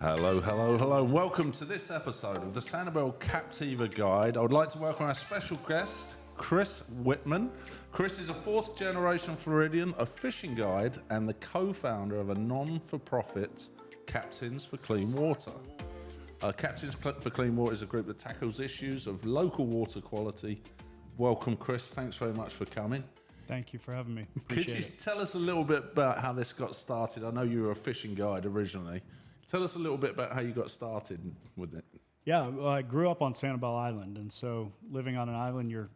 Hello, hello, hello. Welcome to this episode of the Sanibel Captiva Guide. I would like to welcome our special guest, Chris Wittman. Chris is a fourth-generation Floridian, a fishing guide, and the co-founder of a non-for-profit Captains for Clean Water. Captains for Clean Water is a group that tackles issues of local water quality. Welcome, Chris. Thanks very much for coming. Thank you for having me. Could you tell us a little bit about how this got started? I know you were a fishing guide originally. Tell us a little bit about how you got started with it. Yeah, well, I grew up on Sanibel Island, and so living on an island, your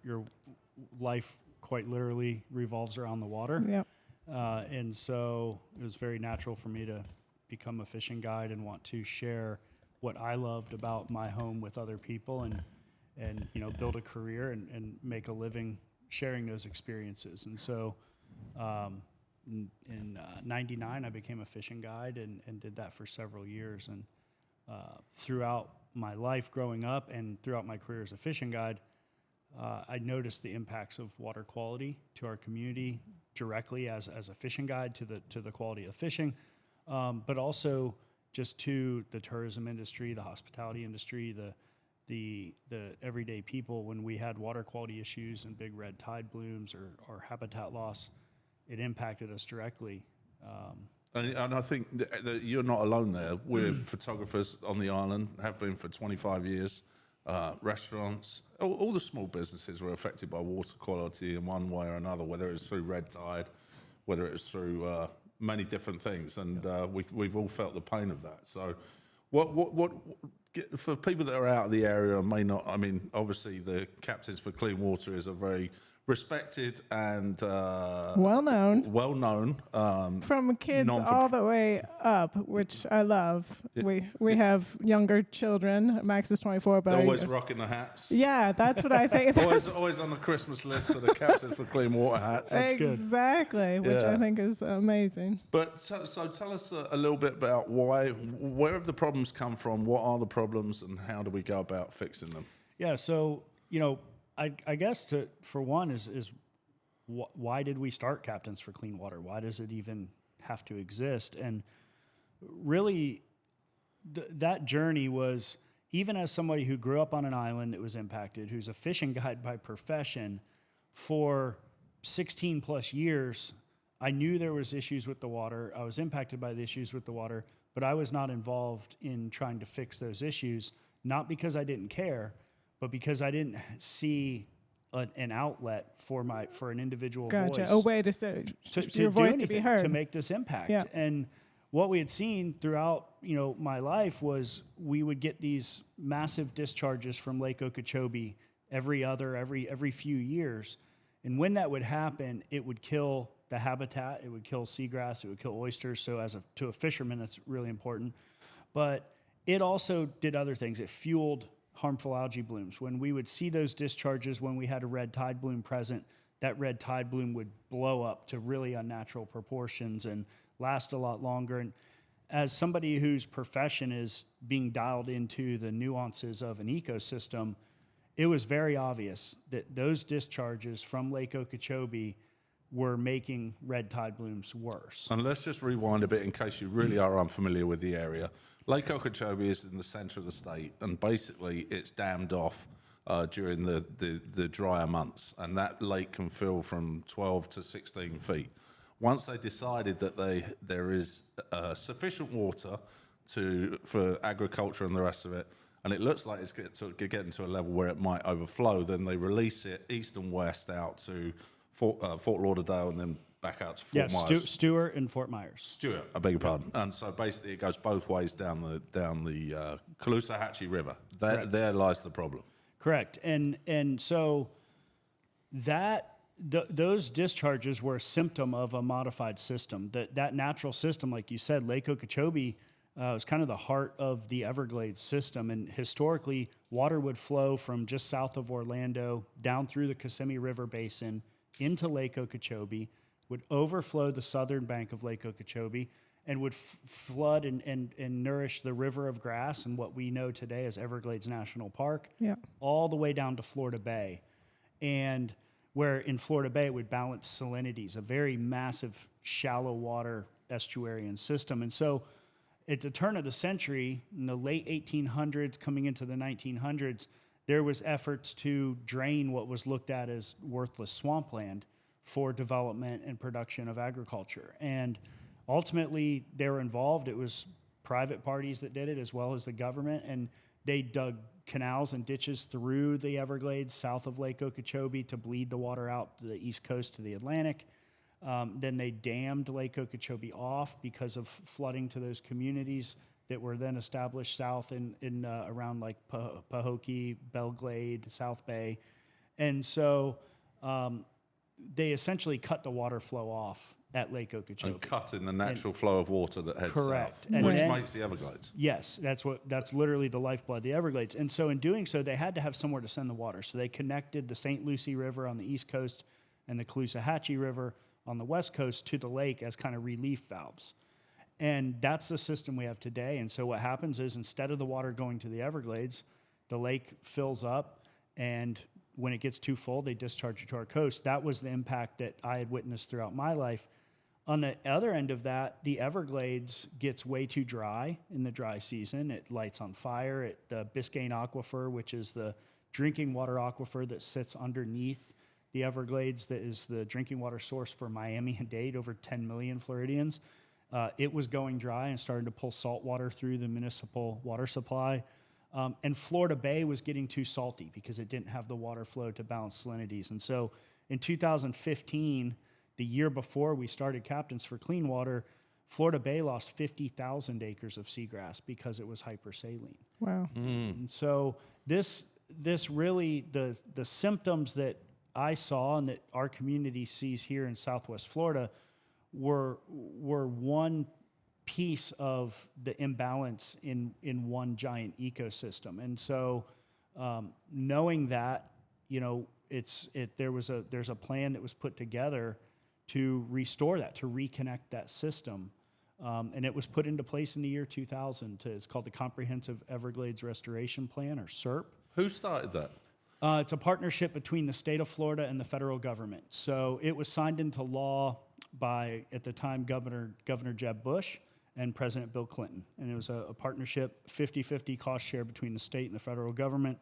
life quite literally revolves around the water. Yep. And so it was very natural for me to become a fishing guide and want to share what I loved about my home with other people and build a career and make a living sharing those experiences. And so in 99, I became a fishing guide and did that for several years. And throughout my life growing up and throughout my career as a fishing guide, I noticed the impacts of water quality to our community directly as a fishing guide to the quality of fishing, but also just to the tourism industry, the hospitality industry, the everyday people. When we had water quality issues and big red tide blooms or habitat loss, it impacted us directly. And I think that you're not alone there. We're photographers on the island, have been for 25 years. Restaurants, all the small businesses were affected by water quality in one way or another, whether it was through red tide, whether it was through many different things. And we've all felt the pain of that. So what for people that are out of the area and may not, I mean, obviously the Captains for Clean Water is a very respected and well known from kids all the way up, which I love. We have younger children. Max is 24, but always rocking the hats. Yeah, that's what I think. always on the Christmas list of the Captains for Clean Water hats. That's exactly, which I think is amazing. But so tell us a little bit about where have the problems come from? What are the problems, and how do we go about fixing them? Yeah, so I guess for one is why did we start Captains for Clean Water? Why does it even have to exist? And really, that journey was, even as somebody who grew up on an island that was impacted, who's a fishing guide by profession, for 16 plus years, I knew there was issues with the water. I was impacted by the issues with the water, but I was not involved in trying to fix those issues, not because I didn't care, but because I didn't see an outlet for an individual voice. A way to your voice to be heard, to make this impact. Yeah. And what we had seen throughout my life was we would get these massive discharges from Lake Okeechobee every few years, and when that would happen, it would kill the habitat, it would kill seagrass, it would kill oysters. So to a fisherman, that's really important. But it also did other things. It fueled harmful algae blooms. When we would see those discharges, when we had a red tide bloom present, that red tide bloom would blow up to really unnatural proportions and last a lot longer. And as somebody whose profession is being dialed into the nuances of an ecosystem, it was very obvious that those discharges from Lake Okeechobee were making red tide blooms worse. And let's just rewind a bit in case you really are unfamiliar with the area. Lake Okeechobee is in the center of the state, and basically it's dammed off during the drier months, and that lake can fill from 12 to 16 feet. Once they decided that there is sufficient water for agriculture and the rest of it, and it looks like it's getting to a level where it might overflow, then they release it east and west out to Fort Lauderdale and then back out to Fort Myers. Stewart and Fort Myers. Stewart, I beg your pardon. And so basically it goes both ways down the Caloosahatchee River. There lies the problem. Correct. And so those discharges were a symptom of a modified system. That natural system, like you said, Lake Okeechobee was kind of the heart of the Everglades system. And historically, water would flow from just south of Orlando down through the Kissimmee River Basin into Lake Okeechobee, would overflow the southern bank of Lake Okeechobee, and would flood and nourish the River of Grass and what we know today as Everglades National Park, all the way down to Florida Bay. And where in Florida Bay it would balance salinities, a very massive shallow water estuarian system. And so at the turn of the century, in the late 1800s, coming into the 1900s, there was efforts to drain what was looked at as worthless swampland for development and production of agriculture. And ultimately, they were involved. It was private parties that did it as well as the government, and they dug canals and ditches through the Everglades south of Lake Okeechobee to bleed the water out to the east coast to the Atlantic. Then they dammed Lake Okeechobee off because of flooding to those communities that were then established south in around like Pahokee, Belglade, South Bay. And so they essentially cut the water flow off at Lake Okeechobee. And cutting the natural flow of water that heads Correct. south, And which then- makes the Everglades. Yes, that's literally the lifeblood, the Everglades. And so in doing so, they had to have somewhere to send the water. So they connected the St. Lucie River on the east coast and the Caloosahatchee River on the west coast to the lake as kind of relief valves. And that's the system we have today. And so what happens is instead of the water going to the Everglades, the lake fills up, and when it gets too full, they discharge it to our coast. That was the impact that I had witnessed throughout my life. On the other end of that, the Everglades gets way too dry in the dry season. It lights on fire at the Biscayne Aquifer, which is the drinking water aquifer that sits underneath the Everglades, that is the drinking water source for Miami and Dade, over 10 million Floridians. It was going dry and starting to pull salt water through the municipal water supply. And Florida Bay was getting too salty because it didn't have the water flow to balance salinities. And so in 2015, the year before we started Captains for Clean Water, Florida Bay lost 50,000 acres of seagrass because it was hypersaline. Wow. And so this really, the symptoms that I saw and that our community sees here in Southwest Florida were one piece of the imbalance in one giant ecosystem. And so knowing that, there's a plan that was put together to restore that, to reconnect that system. And it was put into place in the year 2000. It's called the Comprehensive Everglades Restoration Plan, or CERP. Who started that? It's a partnership between the state of Florida and the federal government. So it was signed into law by, at the time, Governor Jeb Bush and President Bill Clinton. And it was a partnership, 50-50 cost share between the state and the federal government.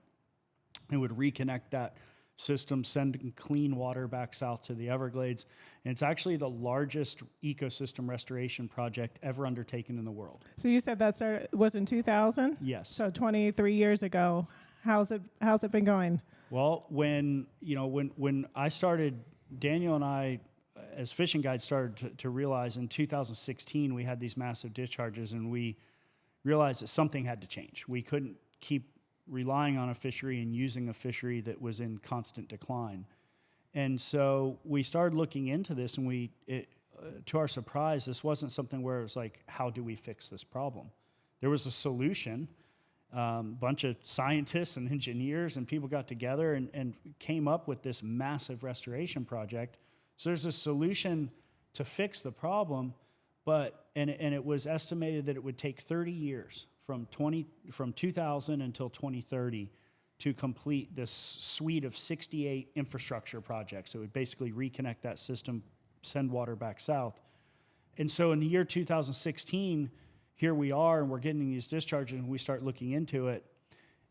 It would reconnect that system, send clean water back south to the Everglades. And it's actually the largest ecosystem restoration project ever undertaken in the world. So you said that was in 2000? Yes. So 23 years ago. How's it been going? Well, when I started, Daniel and I, as fishing guides, started to realize in 2016 we had these massive discharges, and we realized that something had to change. We couldn't keep relying on a fishery and using a fishery that was in constant decline. And so we started looking into this, and to our surprise, this wasn't something where it was like, how do we fix this problem? There was a solution. Bunch of scientists and engineers and people got together and came up with this massive restoration project. So there's a solution to fix the problem, and it was estimated that it would take 30 years from 2000 until 2030 to complete this suite of 68 infrastructure projects. So it would basically reconnect that system, send water back south. And so in the year 2016, here we are, and we're getting these discharges, and we start looking into it.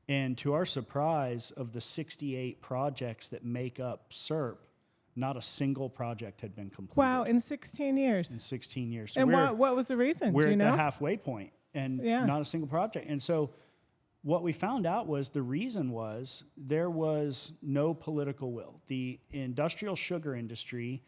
And to our surprise, of the 68 projects that make up CERP, not a single project had been completed. Wow, in 16 years. In 16 years. So and what was the reason? We're Do you at know? the halfway point, and not a single project. And so what we found out was the reason was there was no political will. The industrial sugar industry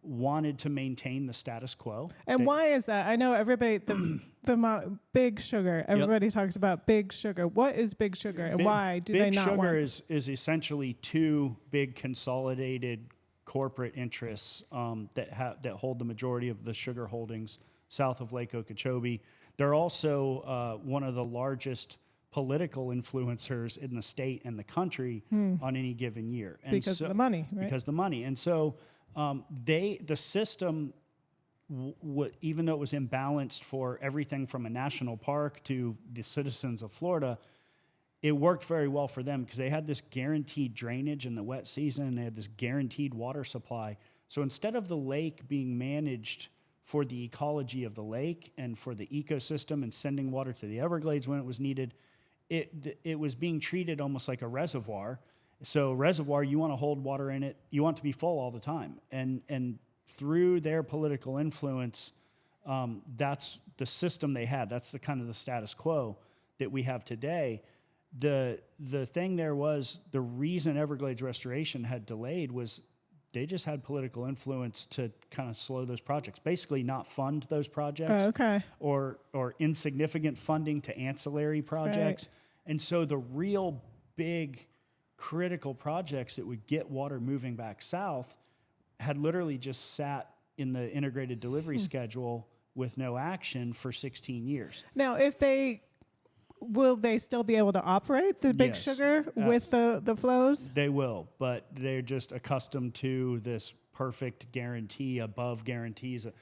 wanted to maintain the status quo. And why is that? I know everybody, the amount of big sugar, everybody talks about big sugar. What is big sugar, and why do they not want? Big sugar is essentially two big consolidated corporate interests that hold the majority of the sugar holdings south of Lake Okeechobee. They're also one of the largest political influencers in the state and the country on any given year. And because of the money, right? Because of the money. And so the system, even though it was imbalanced for everything from a national park to the citizens of Florida, it worked very well for them because they had this guaranteed drainage in the wet season, and they had this guaranteed water supply. So instead of the lake being managed for the ecology of the lake and for the ecosystem and sending water to the Everglades when it was needed. It was being treated almost like a reservoir. So reservoir, you want to hold water in it, you want it to be full all the time. And through their political influence, that's the system they had. That's the kind of the status quo that we have today. The thing there was, the reason Everglades restoration had delayed was they just had political influence to kind of slow those projects, basically not fund those projects. Oh, okay. Or insignificant funding to ancillary projects. Right. And so the real big critical projects that would get water moving back south had literally just sat in the integrated delivery schedule with no action for 16 years. Now, will they still be able to operate the Big Yes. Sugar with the flows? They will, but they're just accustomed to this perfect guarantee above guarantees that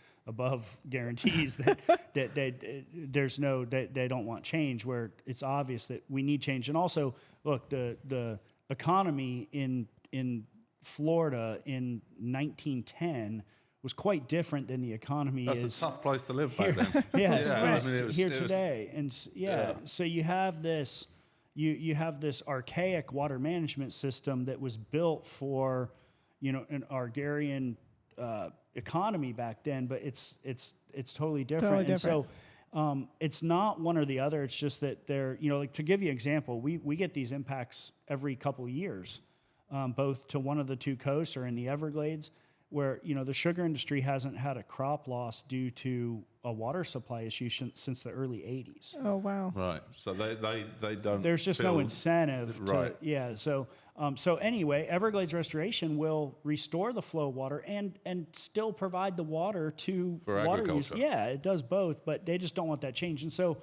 they don't want change, where it's obvious that we need change. And also, look, the economy in Florida in 1910 was quite different than the economy That's is. a tough place to live back then. Here today. And so you have this, you have this archaic water management system that was built for, an agrarian economy back then, but it's totally different. Totally And so it's not one or the other. It's just that they're, like, to give you an example, we get these impacts every couple of years, both to one of the two coasts or in the Everglades, where the sugar industry hasn't had a crop loss due to a water supply issue since the early 80s. Oh, wow. Right. So they don't. There's just no incentive. Right. So anyway, Everglades restoration will restore the flow of water and still provide the water to For water use. agriculture. Yeah, it does both, but they just don't want that change. And so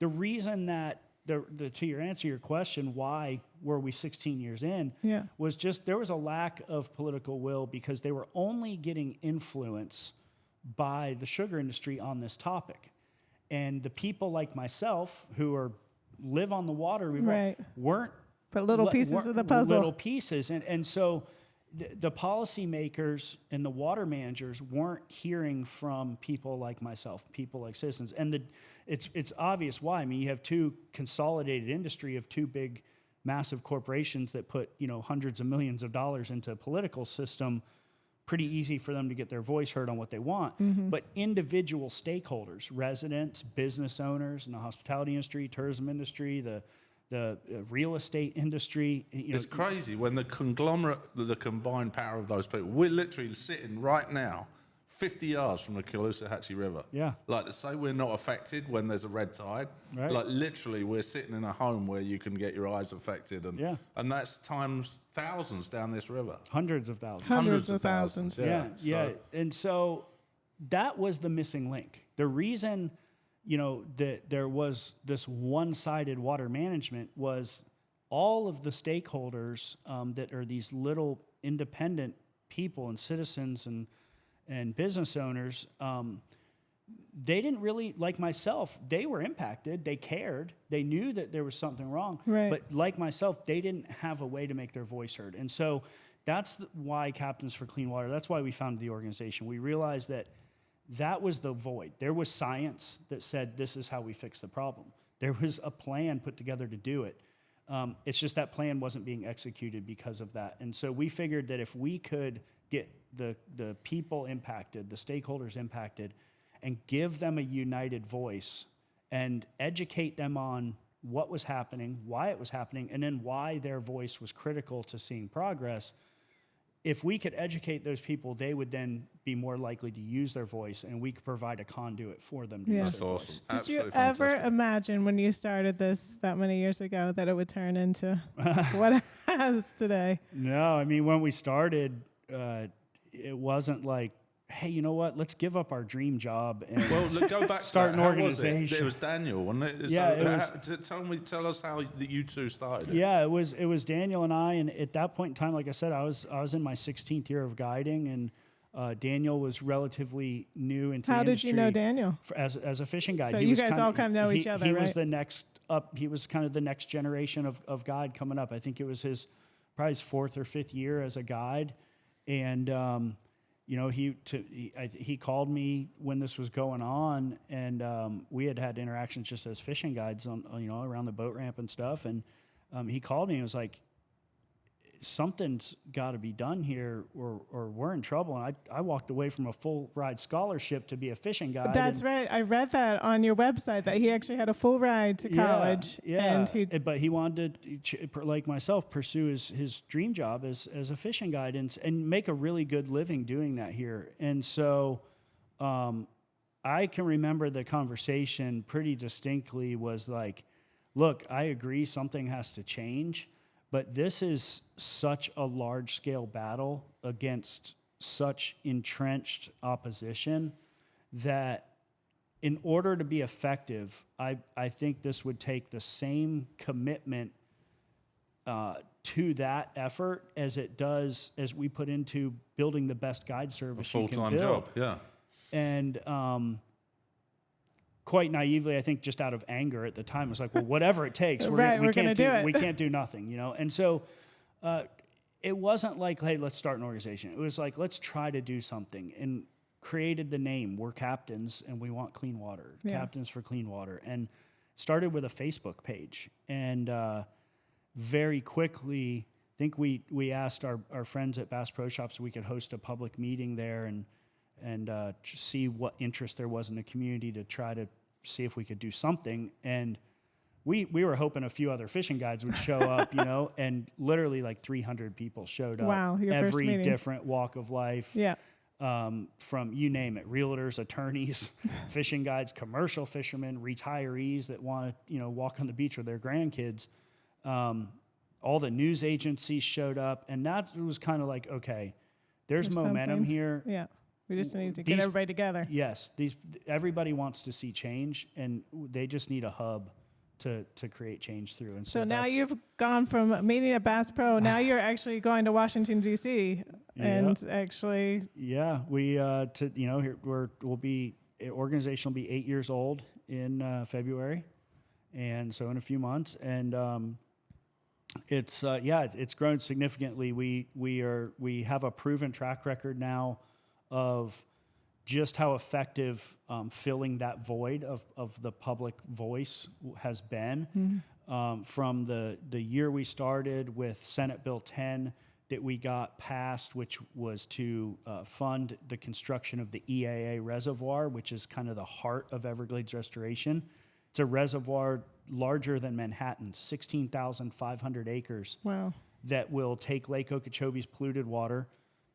the reason that to your question, why were we 16 years in? Yeah. Was just there was a lack of political will because they were only getting influence by the sugar industry on this topic, and the people like myself who live on the water weren't but little pieces of the puzzle. Little pieces, and so the policymakers and the water managers weren't hearing from people like myself, people like citizens, and it's obvious why. I mean, you have two consolidated industry of two big, massive corporations that put hundreds of millions of dollars into a political system. Pretty easy for them to get their voice heard on what they want. Mm-hmm. But individual stakeholders, residents, business owners in the hospitality industry, tourism industry, the real estate industry. It's crazy when the combined power of those people. We're literally sitting right now 50 yards from the Caloosahatchee River. Yeah. Like, to say we're not affected when there's a red tide. Right. Like, literally, we're sitting in a home where you can get your eyes affected. And that's times thousands down this river. Hundreds of thousands. Hundreds of thousands. Yeah. And so that was the missing link. The reason, that there was this one-sided water management was all of the stakeholders that are these little independent people and citizens and business owners, they didn't really, like myself, they were impacted. They cared. They knew that there was something wrong. Right. But like myself, they didn't have a way to make their voice heard. And so that's why Captains for Clean Water, that's why we founded the organization. We realized that was the void. There was science that said this is how we fix the problem. There was a plan put together to do it. It's just that plan wasn't being executed because of that. And so we figured that if we could get the people impacted, the stakeholders impacted, and give them a united voice and educate them on what was happening, why it was happening, and then why their voice was critical to seeing progress. If we could educate those people, they would then be more likely to use their voice, and we could provide a conduit for them to use That's their awesome. voice. Did you Absolutely ever fantastic. imagine when you started this that many years ago that it would turn into what it has today? No, I mean, when we started, it wasn't like, hey, you know what? Let's give up our dream job and Well, go back. Start to an that. How was it? organization. It was Daniel, wasn't it? Yeah, it was- Tell us how you two started it. Yeah, it was Daniel and I, and at that point in time, like I said, I was in my 16th year of guiding, and Daniel was relatively new into How the did industry. you know Daniel? As a fishing guide? So He you was guys all kind of know each other, He right? was the next up. He was kind of the next generation of guide coming up. I think it was probably his 4th or 5th year as a guide, and he called me when this was going on, and we had interactions just as fishing guides on around the boat ramp and stuff. And he called me and was like, something's got to be done here, or we're in trouble. And I walked away from a full ride scholarship to be a fishing guide. That's right. I read that on your website that he actually had a full ride to college. Yeah. But he wanted to, like myself, pursue his dream job as a fishing guide and make a really good living doing that here. And so I can remember the conversation pretty distinctly was like, look, I agree something has to change. But this is such a large-scale battle against such entrenched opposition that in order to be effective, I think this would take the same commitment to that effort as it does as we put into building the best guide service you can build. A full-time job, yeah. And quite naively, I think just out of anger at the time, it was like, well, whatever it takes, we can't do nothing, And so it wasn't like, hey, let's start an organization. It was like, let's try to do something, and created the name. We're captains, and we want clean water. Yeah. Captains for Clean Water, and started with a Facebook page. And very quickly, I think we asked our friends at Bass Pro Shops if we could host a public meeting there and see what interest there was in the community to try to see if we could do something. And we were hoping a few other fishing guides would show up, and literally like 300 people showed up. Wow, your first every meeting. Different walk of life. Yeah. From you name it, realtors, attorneys, fishing guides, commercial fishermen, retirees that want to, walk on the beach with their grandkids. All the news agencies showed up, and that was kind of like, okay, there's momentum here. Yeah. We just need to get everybody together. Yes, everybody wants to see change, and they just need a hub to create change through. And so now you've gone from meeting at Bass Pro, now you're actually going to Washington D.C. and actually. Yeah, organization will be 8 years old in February, and so in a few months, and it's grown significantly. We have a proven track record now of just how effective filling that void of the public voice has been. Mm-hmm. From the year we started with Senate Bill 10 that we got passed, which was to fund the construction of the EAA reservoir, which is kind of the heart of Everglades restoration. It's a reservoir larger than Manhattan, 16,500 acres. Wow. That will take Lake Okeechobee's polluted water,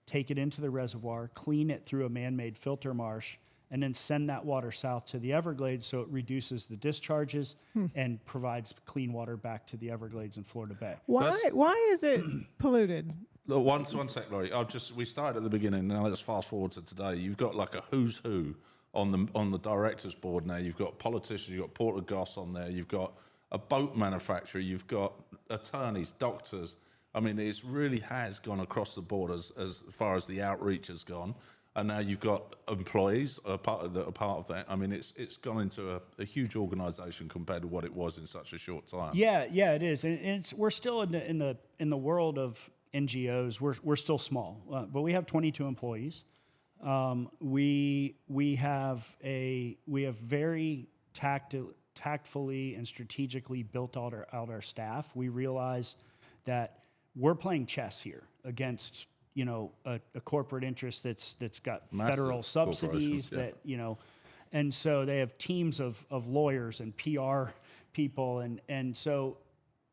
take it into the reservoir, clean it through a man-made filter marsh, and then send that water south to the Everglades so it reduces the discharges and provides clean water back to the Everglades and Florida Bay. Why is it polluted? One sec, Laurie. We started at the beginning, now let's fast forward to today. You've got like a who's who on the directors board now. You've got politicians, you've got Porter Goss on there, you've got a boat manufacturer, you've got attorneys, doctors. I mean, it really has gone across the board as far as the outreach has gone, and now you've got employees a part of that. I mean, it's gone into a huge organisation compared to what it was in such a short time. Yeah, it is, and we're still in the world of NGOs. We're still small, but we have 22 employees. We have very tactfully and strategically built out our staff. We realize that we're playing chess here against, a corporate interest that's got massive federal subsidies that, and so they have teams of lawyers and PR people. And so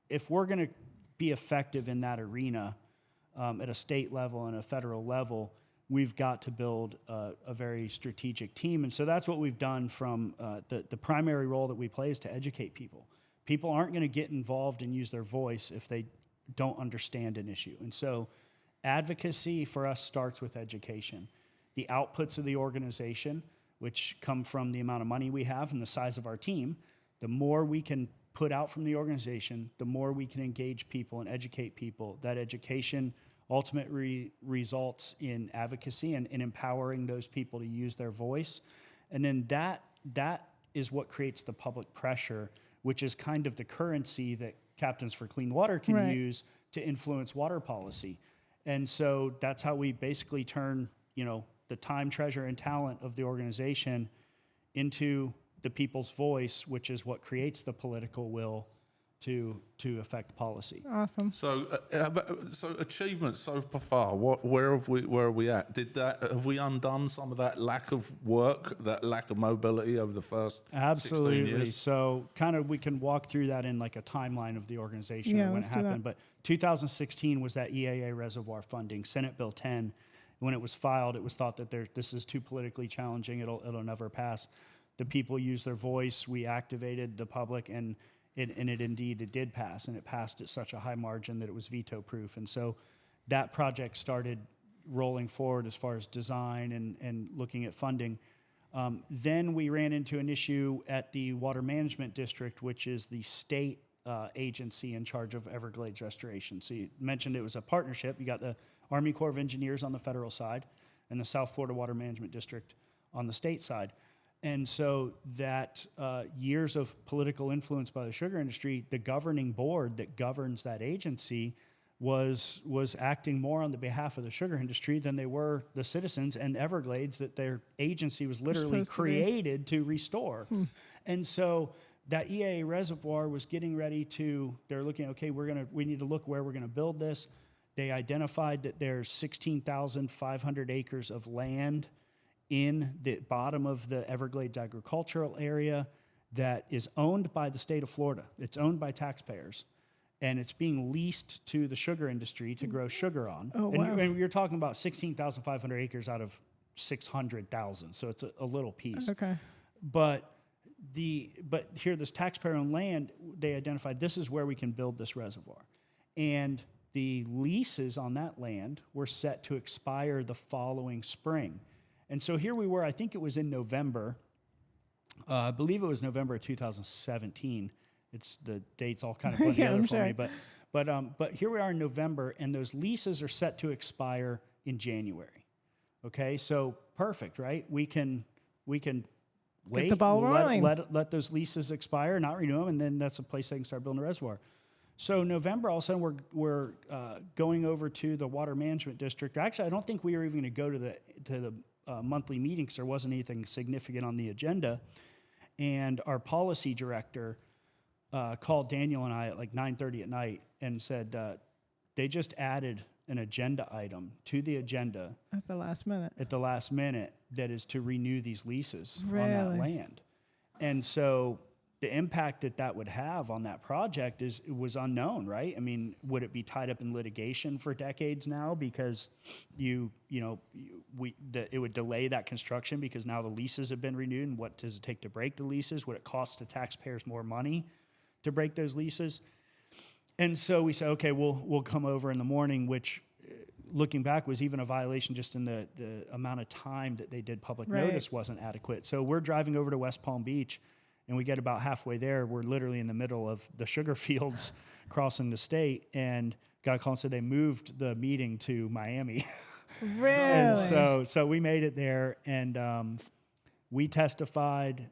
if we're going to be effective in that arena at a state level and a federal level, we've got to build a very strategic team. And so that's what we've done from the primary role that we play is to educate people. People aren't going to get involved and use their voice if they don't understand an issue. And so advocacy for us starts with education. The outputs of the organization, which come from the amount of money we have and the size of our team, the more we can put out from the organization, the more we can engage people and educate people. That education ultimately results in advocacy and in empowering those people to use their voice. And then that is what creates the public pressure, which is kind of the currency that Captains for Clean Water can use to influence water policy. And so that's how we basically turn, the time, treasure, and talent of the organization into the people's voice, which is what creates the political will to affect policy. Awesome. So, so achievements so far. Where are we at? Have we undone some of that lack of work, that lack of mobility over the first 16 years? So, kind of, we can walk through that in like a timeline of the organization Yeah, when it let's do happened. that. But 2016 was that EAA reservoir funding, Senate Bill 10. When it was filed, it was thought that this is too politically challenging. It'll never pass. The people used their voice. We activated the public, and it did pass, and it passed at such a high margin that it was veto-proof. And so that project started rolling forward as far as design and looking at funding. Then we ran into an issue at the Water Management District, which is the state agency in charge of Everglades restoration. So you mentioned it was a partnership. You got the Army Corps of Engineers on the federal side and the South Florida Water Management District on the state side. And so that years of political influence by the sugar industry, the governing board that governs that agency was acting more on the behalf of the sugar industry than they were the citizens and Everglades that their agency was literally created to restore. And so that EAA reservoir was getting ready they're looking, okay, we need to look where we're going to build this. They identified that there's 16,500 acres of land in the bottom of the Everglades agricultural area that is owned by the state of Florida. It's owned by taxpayers, and it's being leased to the sugar industry to grow sugar on. Oh, and, wow. you're talking about 16,500 acres out of 600,000, so it's a little piece. Okay. But here, this taxpayer-owned land, they identified this is where we can build this reservoir. And the leases on that land were set to expire the following spring. And so here we were, I think it was in November. I believe it was November of 2017. It's the dates all kind of put together for me. But here we are in November, and those leases are set to expire in January. Okay, so perfect, right? We can wait, get the ball rolling. Let those leases expire, not renew them, and then that's a place they can start building a reservoir. So November, all of a sudden, we're going over to the Water Management District. Actually, I don't think we were even going to go to the monthly meeting because there wasn't anything significant on the agenda. And our policy director called Daniel and I at like 9:30 at night and said they just added an agenda item to the agenda At the last minute. That is to renew these leases Really? on that land. And so the impact that would have on that project was unknown, right? I mean, would it be tied up in litigation for decades now because it would delay that construction because now the leases have been renewed, and what does it take to break the leases? Would it cost the taxpayers more money to break those leases? And so we said, okay, we'll come over in the morning, which looking back was even a violation just in the amount of time that they did public notice wasn't adequate. So we're driving over to West Palm Beach, and we get about halfway there. We're literally in the middle of the sugar fields crossing the state, and got a call and said they moved the meeting to Miami. Really? And so we made it there, and we testified.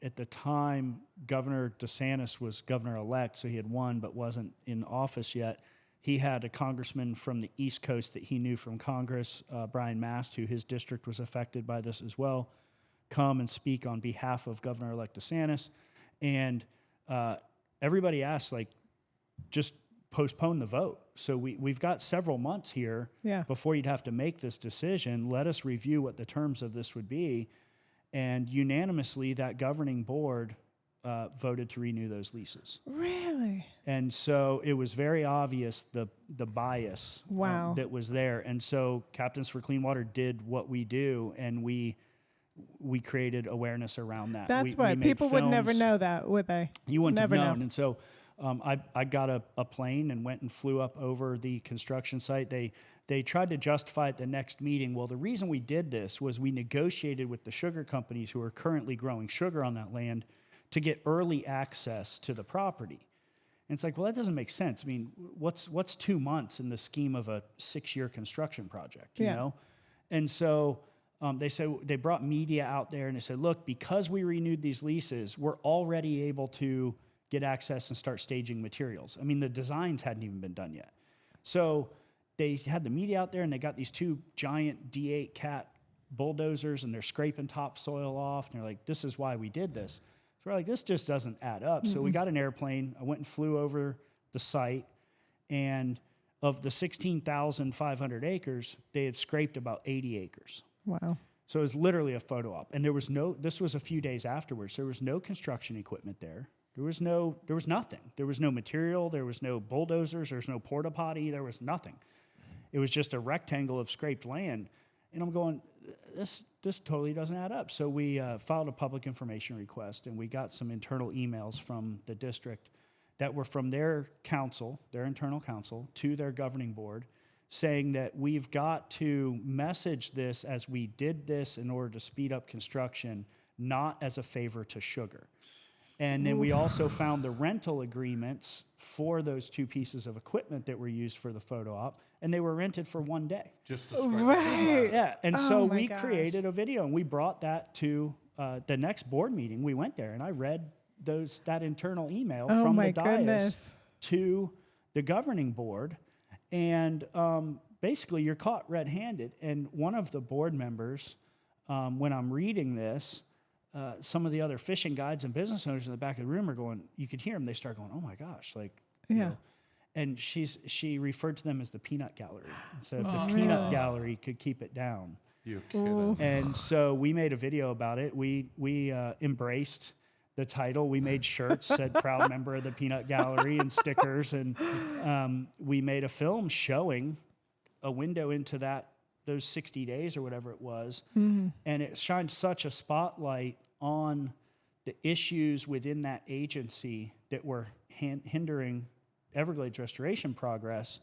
At the time, Governor DeSantis was governor-elect, so he had won but wasn't in office yet. He had a congressman from the East Coast that he knew from Congress, Brian Mast, who his district was affected by this as well, come and speak on behalf of Governor-elect DeSantis. And everybody asked, just postpone the vote. So we've got several months here before you'd have to make this decision. Let us review what the terms of this would be. And unanimously, that governing board voted to renew those leases. Really? And so it was very obvious the bias that was there. And so Captains for Clean Water did what we do, and we created awareness around that. That's what people would never know that, would they? You wouldn't never have known. know. And so I got a plane and went and flew up over the construction site. They tried to justify at the next meeting, well, the reason we did this was we negotiated with the sugar companies who are currently growing sugar on that land to get early access to the property. And it's like, well, that doesn't make sense. I mean, what's 2 months in the scheme of a 6-year construction project, you know? And so they brought media out there and they said, look, because we renewed these leases, we're already able to get access and start staging materials. I mean, the designs hadn't even been done yet. So they had the media out there, and they got these 2 giant D8 Cat bulldozers and they're scraping topsoil off. And they're like, this is why we did this. So we're like, this just doesn't add up. So we got an airplane. I went and flew over the site, and of the 16,500 acres, they had scraped about 80 acres. Wow. So it was literally a photo op. And this was a few days afterwards. There was no construction equipment there. There was nothing. There was no material. There was no bulldozers. There was no porta potty. There was nothing. It was just a rectangle of scraped land. And I'm going, this totally doesn't add up. So we filed a public information request, and we got some internal emails from the district that were from their council, their internal council, to their governing board, saying that we've got to message this as we did this in order to speed up construction, not as a favor to sugar. And then we also found the rental agreements for those two pieces of equipment that were used for the photo op, and they were rented for one day. Just to scrape Right. Yeah, and so my we gosh. created a video, and we brought that to the next board meeting. We went there, and I read that internal email Oh from my the dais goodness. to the governing board, and basically you're caught red-handed. And one of the board members, when I'm reading this, some of the other fishing guides and business owners in the back of the room are going, you could hear them, they start going, oh my gosh, like, you Yeah. know. And she referred to them as the peanut gallery. And so if the peanut gallery could keep it down. You're kidding. And so we made a video about it. We embraced the title. We made shirts, said proud member of the peanut gallery, and stickers. And we made a film showing a window into those 60 days or whatever it was. And it shined such a spotlight on the issues within that agency that were hindering Everglades restoration progress,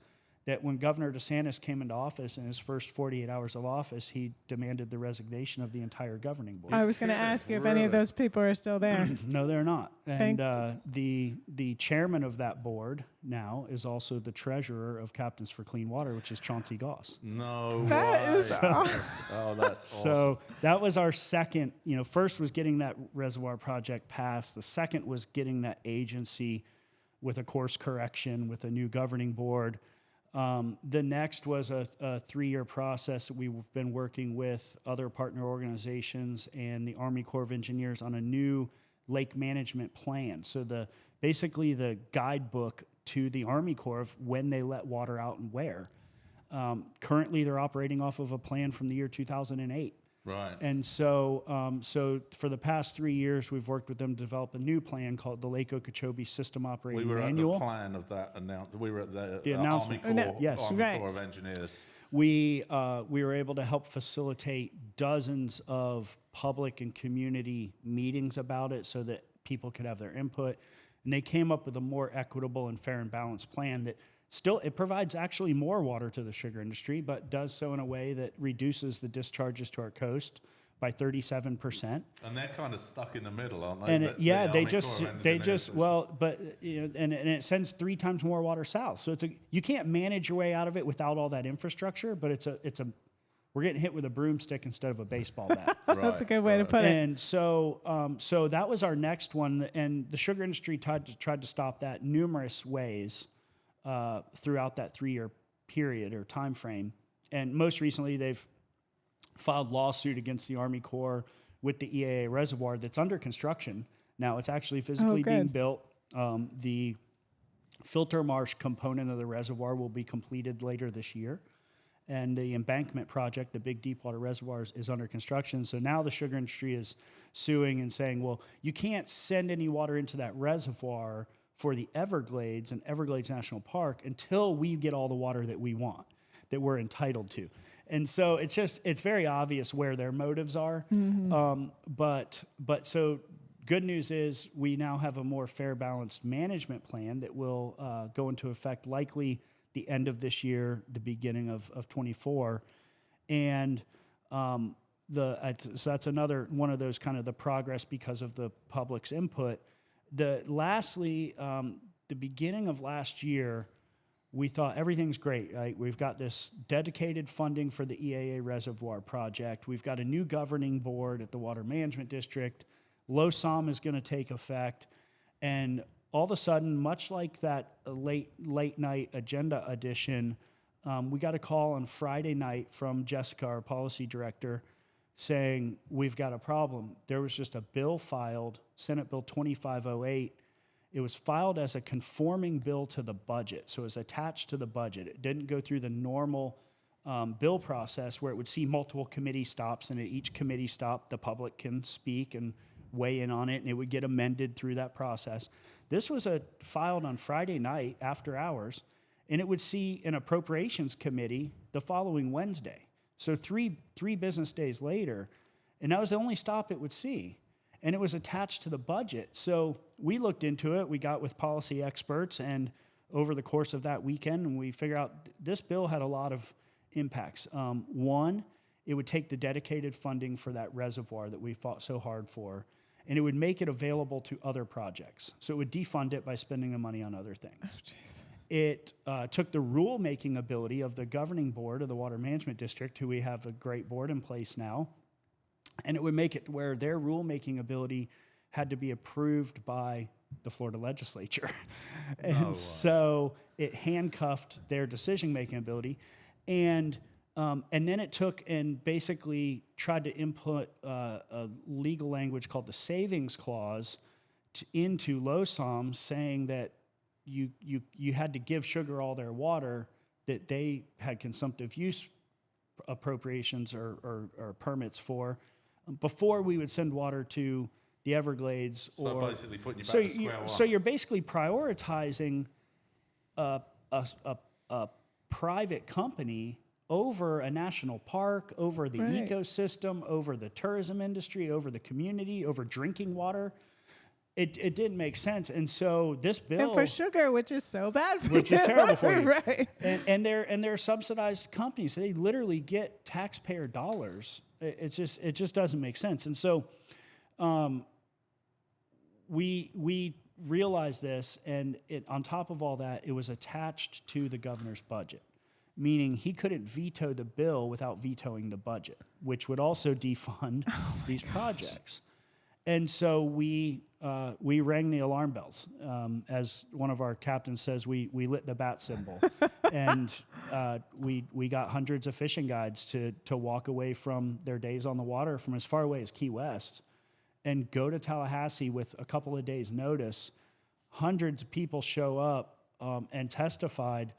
that when Governor DeSantis came into office, in his first 48 hours of office, he demanded the resignation of the entire governing board. I was going to ask you if any of those people are still there. No, they're not. Thank- And the chairman of that board now is also the treasurer of Captains for Clean Water, which is Chauncey Goss. No That way. is awesome. Oh, that's awesome. So that was our second, first was getting that reservoir project passed. The second was getting that agency with a course correction, with a new governing board. The next was a 3-year process that we've been working with other partner organizations and the Army Corps of Engineers on a new lake management plan. So basically the guidebook to the Army Corps of when they let water out and where. Currently, they're operating off of a plan from the year 2008. Right. And so for the past 3 years, we've worked with them to develop a new plan called the Lake Okeechobee System Operating We were Manual. at the plan of that announcement. We were at the Army announcement. Corps, Yes. Army Right. Corps of Engineers. We were able to help facilitate dozens of public and community meetings about it so that people could have their input. And they came up with a more equitable and fair and balanced plan that it provides actually more water to the sugar industry, but does so in a way that reduces the discharges to our coast by 37%. And they're kind of stuck in the middle, aren't they? And The they Army just Corps of Engineers is- and it sends 3 times more water south. So you can't manage your way out of it without all that infrastructure, but we're getting hit with a broomstick instead of a baseball bat. That's a good way to put it. And so that was our next one, and the sugar industry tried to stop that numerous ways throughout that 3-year period or time frame. And most recently, they've filed lawsuit against the Army Corps with the EAA reservoir that's under construction. Now it's actually physically being built. The filter marsh component of the reservoir will be completed later this year. And the embankment project, the big deepwater reservoirs, is under construction. So now the sugar industry is suing and saying, well, you can't send any water into that reservoir for the Everglades and Everglades National Park until we get all the water that we want, that we're entitled to. And so it's very obvious where their motives are. But so good news is we now have a more fair, balanced management plan that will go into effect likely the end of this year, the beginning of 24. And so that's another one of those kind of the progress because of the public's input. Lastly, the beginning of last year, we thought everything's great, right? We've got this dedicated funding for the EAA reservoir project. We've got a new governing board at the Water Management District. LOSOM is going to take effect. And all of a sudden, much like that late night agenda edition, we got a call on Friday night from Jessica, our policy director, saying we've got a problem. There was just a bill filed, Senate Bill 2508. It was filed as a conforming bill to the budget, so it was attached to the budget. It didn't go through the normal bill process where it would see multiple committee stops, and at each committee stop, the public can speak and weigh in on it, and it would get amended through that process. This was filed on Friday night after hours, and it would see an appropriations committee the following Wednesday. So three business days later, and that was the only stop it would see. And it was attached to the budget. So we looked into it. We got with policy experts, and over the course of that weekend, and we figured out this bill had a lot of impacts. One, it would take the dedicated funding for that reservoir that we fought so hard for, and it would make it available to other projects. So it would defund it by spending the money on other things. Oh, jeez. It took the rule-making ability of the governing board of the Water Management District, who we have a great board in place now, and it would make it where their rule-making ability had to be approved by the Florida legislature. And so it handcuffed their decision-making ability. And then it took and basically tried to input a legal language called the savings clause into LOSOM, saying that you had to give Sugar all their water that they had consumptive use appropriations or permits for before we would send water to the Everglades. So basically putting you back so to square one. So you're basically prioritizing a private company over a national park, over the Right. ecosystem, over the tourism industry, over the community, over drinking water. It didn't make sense. And so this bill, And for sugar, which is so bad for which is terrible for you, right? And they're subsidized companies. They literally get taxpayer dollars. It just doesn't make sense. And so we realized this, and on top of all that, it was attached to the governor's budget, meaning he couldn't veto the bill without vetoing the budget, which would also defund these projects. And so we rang the alarm bells. As one of our captains says, we lit the bat symbol. And we got hundreds of fishing guides to walk away from their days on the water from as far away as Key West and go to Tallahassee with a couple of days' notice. Hundreds of people show up and testified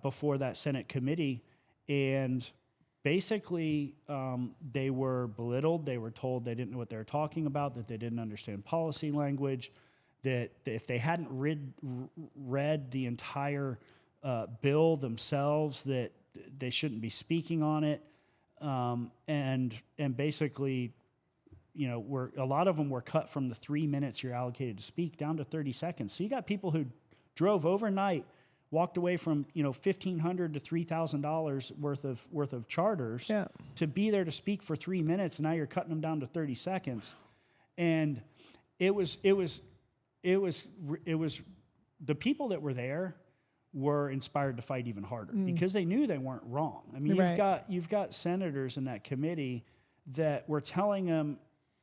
before that Senate committee, and basically, they were belittled. They were told they didn't know what they were talking about, that they didn't understand policy language, that if they hadn't read the entire bill themselves, that they shouldn't be speaking on it. And basically, you know, a lot of them were cut from the 3 minutes you're allocated to speak down to 30 seconds. So you got people who drove overnight, walked away from $1,500 to $3,000 worth of charters to be there to speak for 3 minutes, and now you're cutting them down to 30 seconds, and it was the people that were there were inspired to fight even harder because they knew they weren't wrong. I mean, you've got senators in that committee that were telling them,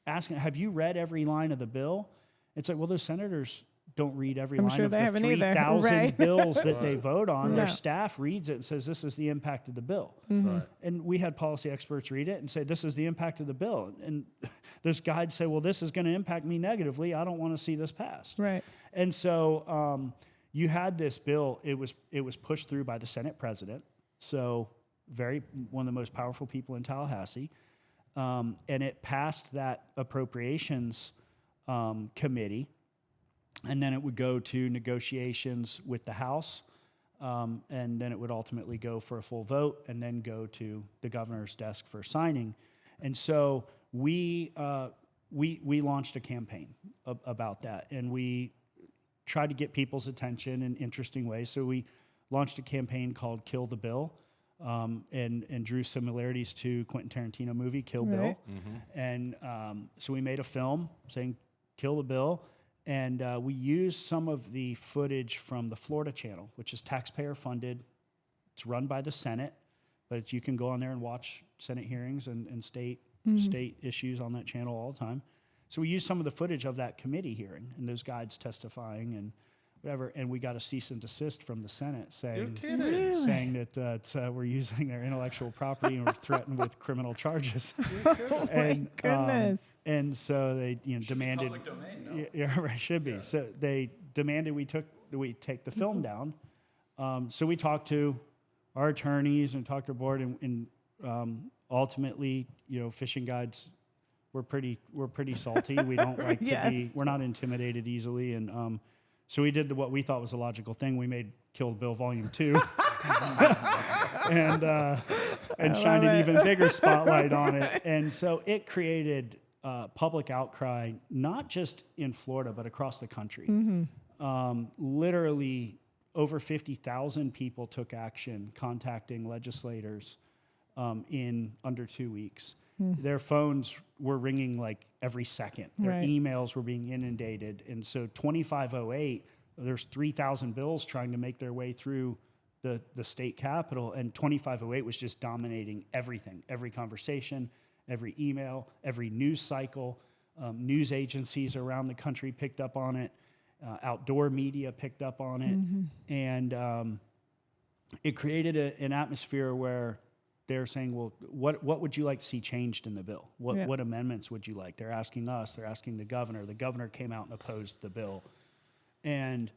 asking, "Have you read every line of the bill?" It's like, well, those senators don't read every line of the 3,000 bills that they vote on. Their staff reads it and says, this is the impact of the bill. Right. And we had policy experts read it and say, this is the impact of the bill. And those guides say, well, this is going to impact me negatively. I don't want to see this passed. Right. And so you had this bill. It was pushed through by the Senate president. So one of the most powerful people in Tallahassee. And it passed that appropriations committee. And then it would go to negotiations with the House, and then it would ultimately go for a full vote, and then go to the governor's desk for signing. And so we launched a campaign about that, and we tried to get people's attention in interesting ways. So we launched a campaign called "Kill the Bill," and drew similarities to Quentin Tarantino movie Kill Bill. Mm-hmm. And so we made a film saying "Kill the Bill." And we used some of the footage from the Florida channel, which is taxpayer funded. It's run by the Senate, but you can go on there and watch Senate hearings and state issues on that channel all the time. So we used some of the footage of that committee hearing and those guides testifying, whatever. And we got a cease and desist from the Senate saying, Really? saying that we're using their intellectual property and we're threatened with criminal charges. My goodness. And so they demanded. Public domain, no? Yeah, right, should be. So they demanded we take the film down. So we talked to our attorneys and talked to our board, and ultimately, fishing guides, we're pretty salty. We don't like to be. We're not intimidated easily, and so we did what we thought was a logical thing. We made Kill Bill Volume 2, and shined an even bigger spotlight on it. And so it created public outcry, not just in Florida but across the country. Literally, over 50,000 people took action, contacting legislators in under 2 weeks. Their phones were ringing like every second. Their emails were being inundated. And so 2508, there's 3,000 bills trying to make their way through the state capitol. And 2508 was just dominating everything, every conversation, every email, every news cycle. News agencies around the country picked up on it. Outdoor media picked up on it. And it created an atmosphere where they're saying, well, what would you like to see changed in the bill? What amendments would you like? They're asking us. They're asking the governor. The governor came out and opposed the bill. And,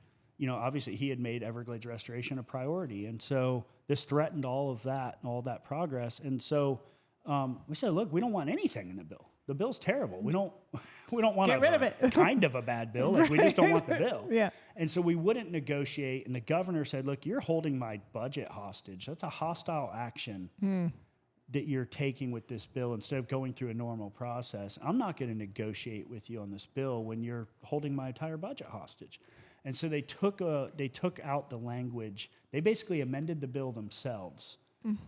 obviously he had made Everglades restoration a priority. And so this threatened all of that and all that progress. And so we said, look, we don't want anything in the bill. The bill's terrible. We don't want Get rid of it. kind of a bad bill. Like, we just don't want the bill. Yeah. And so we wouldn't negotiate. And the governor said, look, you're holding my budget hostage. That's a hostile action that you're taking with this bill instead of going through a normal process. I'm not going to negotiate with you on this bill when you're holding my entire budget hostage. And so they took out the language. They basically amended the bill themselves.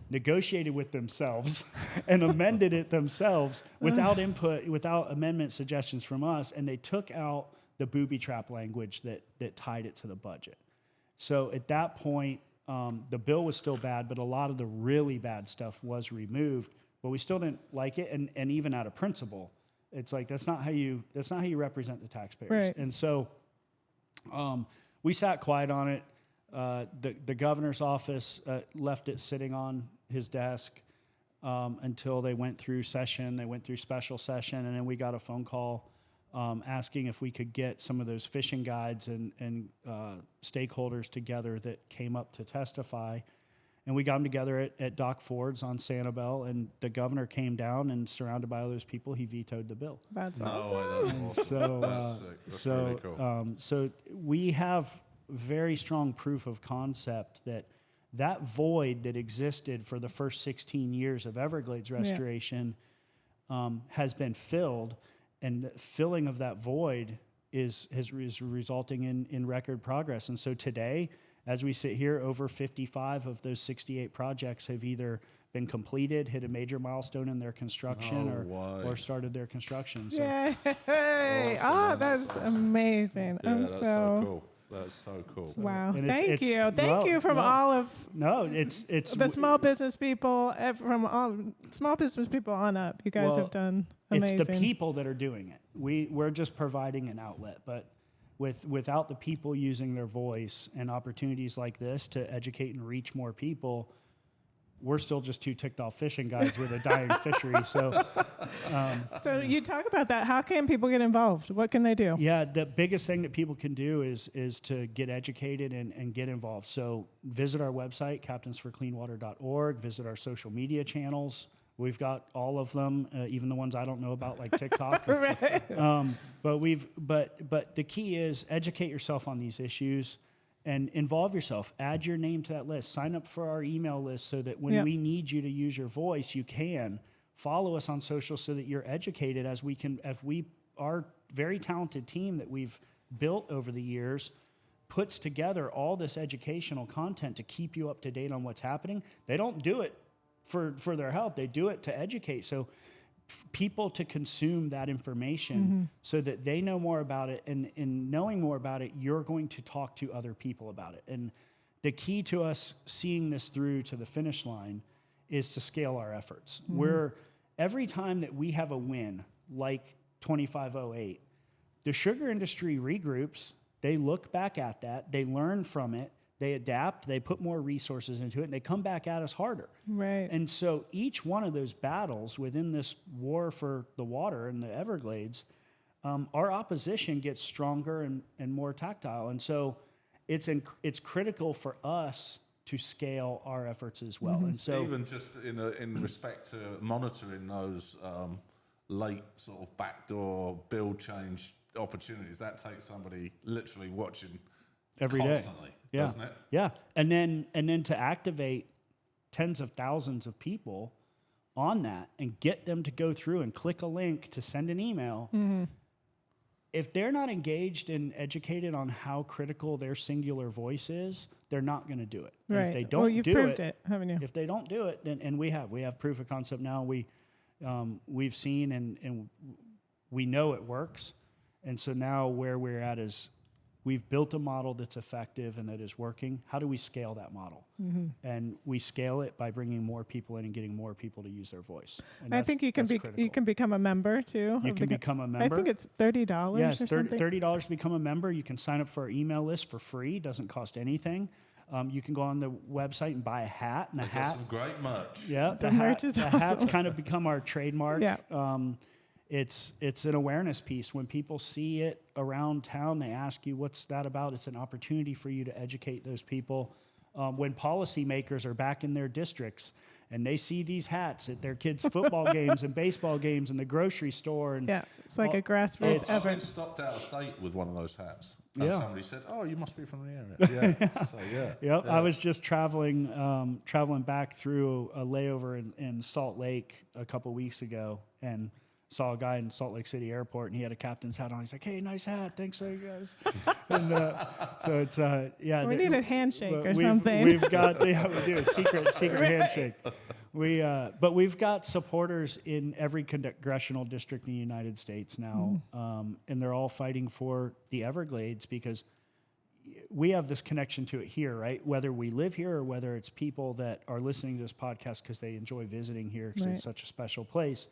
Negotiated with themselves and amended it themselves without input, without amendment suggestions from us, and they took out the booby trap language that tied it to the budget. So at that point, the bill was still bad, but a lot of the really bad stuff was removed, but we still didn't like it, and even out of principle, it's like that's not how you represent the taxpayers. Right. And so we sat quiet on it. The governor's office left it sitting on his desk until they went through session. They went through special session, and then we got a phone call asking if we could get some of those fishing guides and stakeholders together that came up to testify. And we got them together at Doc Ford's on Sanibel, and the governor came down, and surrounded by all those people, he vetoed the bill. That's No way, that's awesome. So, That's sick. That's really cool. So we have very strong proof of concept that void that existed for the first 16 years of Everglades restoration has been filled, and the filling of that void is resulting in record progress. And so today, as we sit here, over 55 of those 68 projects have either been completed, hit a major milestone in their construction, or started their construction. So. Yay! Awesome, That's amazing. Yeah, I'm that's so cool. That's so cool. Wow. And Thank you from all of it's the small business people, from all small business people on up. You guys have done amazing. It's the people that are doing it. We're just providing an outlet, but without the people using their voice and opportunities like this to educate and reach more people, we're still just two ticked off fishing guides with a dying fishery. So you talk about that. How can people get involved? What can they do? Yeah, the biggest thing that people can do is to get educated and get involved. So visit our website, captainsforcleanwater.org. Visit our social media channels. We've got all of them, even the ones I don't know about, like TikTok. Right. But the key is educate yourself on these issues and involve yourself. Add your name to that list. Sign up for our email list so that when we need you to use your voice, you can. Follow us on social so that you're educated as our very talented team that we've built over the years puts together all this educational content to keep you up to date on what's happening. They don't do it for their health. They do it to educate. So people to consume that information so that they know more about it. And in knowing more about it, you're going to talk to other people about it. And the key to us seeing this through to the finish line is to scale our efforts. Every time that we have a win, like 2508, the sugar industry regroups. they look back at that, they learn from it, they adapt, they put more resources into it, and they come back at us harder. Right. And so each one of those battles within this war for the water in the Everglades, our opposition gets stronger and more tactile. And so it's critical for us to scale our efforts as well. And so even just in respect to monitoring those late sort of backdoor build change opportunities, that takes somebody literally watching every day, constantly, doesn't it? Yeah. And then to activate tens of thousands of people on that and get them to go through and click a link to send an email. If they're not engaged and educated on how critical their singular voice is, they're not going to do it. Right. And if they don't you've do proved it, haven't you? If they don't do it, then and we have proof of concept now. We've seen and we know it works. And so now where we're at is we've built a model that's effective and that is working. How do we scale that model? And we scale it by bringing more people in and getting more people to use their voice. And I think you can become a member too. You can become a member. I think it's $30 yes, or something. $30 to become a member. You can sign up for our email list for free. Doesn't cost anything. You can go on the website and buy a hat. And They got some great merch. Yeah, the merch is awesome. hat's kind of become our trademark. Yeah. It's an awareness piece. When people see it around town, they ask you, what's that about? It's an opportunity for you to educate those people. When policymakers are back in their districts and they see these hats at their kids' football games and baseball games in the grocery store. And it's like a grassroots I've effort. been stopped out of state with one of those hats. And Yeah. somebody said, "Oh, you must be from the area." Yeah. So, Yep. Yeah. I was just traveling back through a layover in Salt Lake a couple weeks ago and saw a guy in Salt Lake City Airport, and he had a captain's hat on. He's like, "Hey, nice hat. Thanks, guys." And so it's We need a handshake or we've, something. We've got we do a secret handshake. But we've got supporters in every congressional district in the United States now, and they're all fighting for the Everglades because we have this connection to it here, right? Whether we live here or whether it's people that are listening to this podcast because they enjoy visiting here because it's such a special place.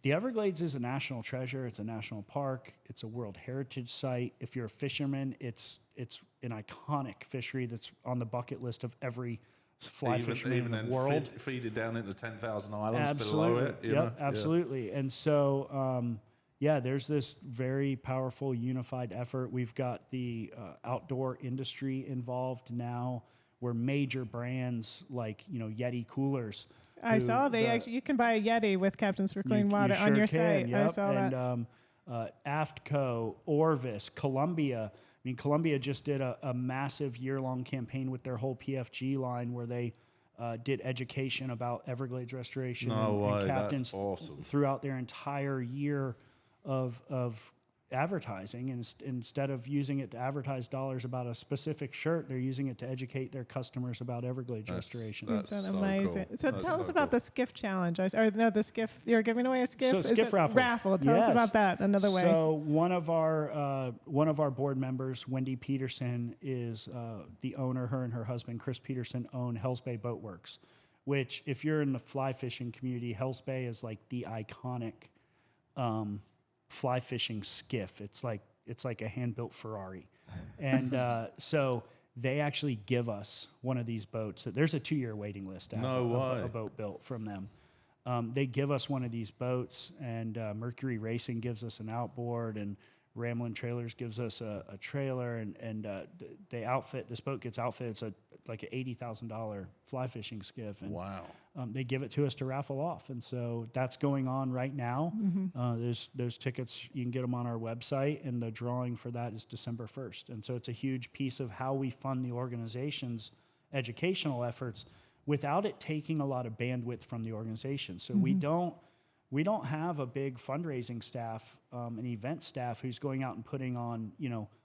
The Everglades is a national treasure. It's a national park. It's a World Heritage Site. If you're a fisherman, it's an iconic fishery that's on the bucket list of every fly fisherman in the world. Feed it down into 10,000 islands Absolutely. below it. Yep, absolutely. And so, there's this very powerful unified effort. We've got the outdoor industry involved now, where major brands like Yeti coolers. I saw you can buy a Yeti with Captains for Clean Water on your site. Yep. I saw that. And AFTCO, Orvis, Columbia. I mean, Columbia just did a massive year-long campaign with their whole PFG line where they did education about Everglades restoration and captains that's awesome. throughout their entire year of advertising. And instead of using it to advertise dollars about a specific shirt, they're using it to educate their customers about Everglades restoration. That's That's so amazing. cool. So That's tell us so about cool. the skiff challenge. The skiff. You're giving away a skiff. So Is skiff it raffle. Tell us Yes. about that. Another way. So one of our board members, Wendy Peterson, is the owner. Her and her husband, Chris Peterson, own Hells Bay Boat Works, which, if you're in the fly fishing community, Hells Bay is like the iconic fly fishing skiff. It's like a hand-built Ferrari. And so they actually give us one of these boats. There's a 2-year waiting list to have a boat built from them. They give us one of these boats, and Mercury Racing gives us an outboard, and Ramblin' Trailers gives us a trailer, and this boat gets outfitted. It's like an $80,000 fly fishing skiff. And, Wow. they give it to us to raffle off. And so that's going on right now. Those tickets, you can get them on our website, and the drawing for that is December 1st. And so it's a huge piece of how we fund the organization's educational efforts without it taking a lot of bandwidth from the organization. So we don't have a big fundraising staff, an event staff who's going out and putting on,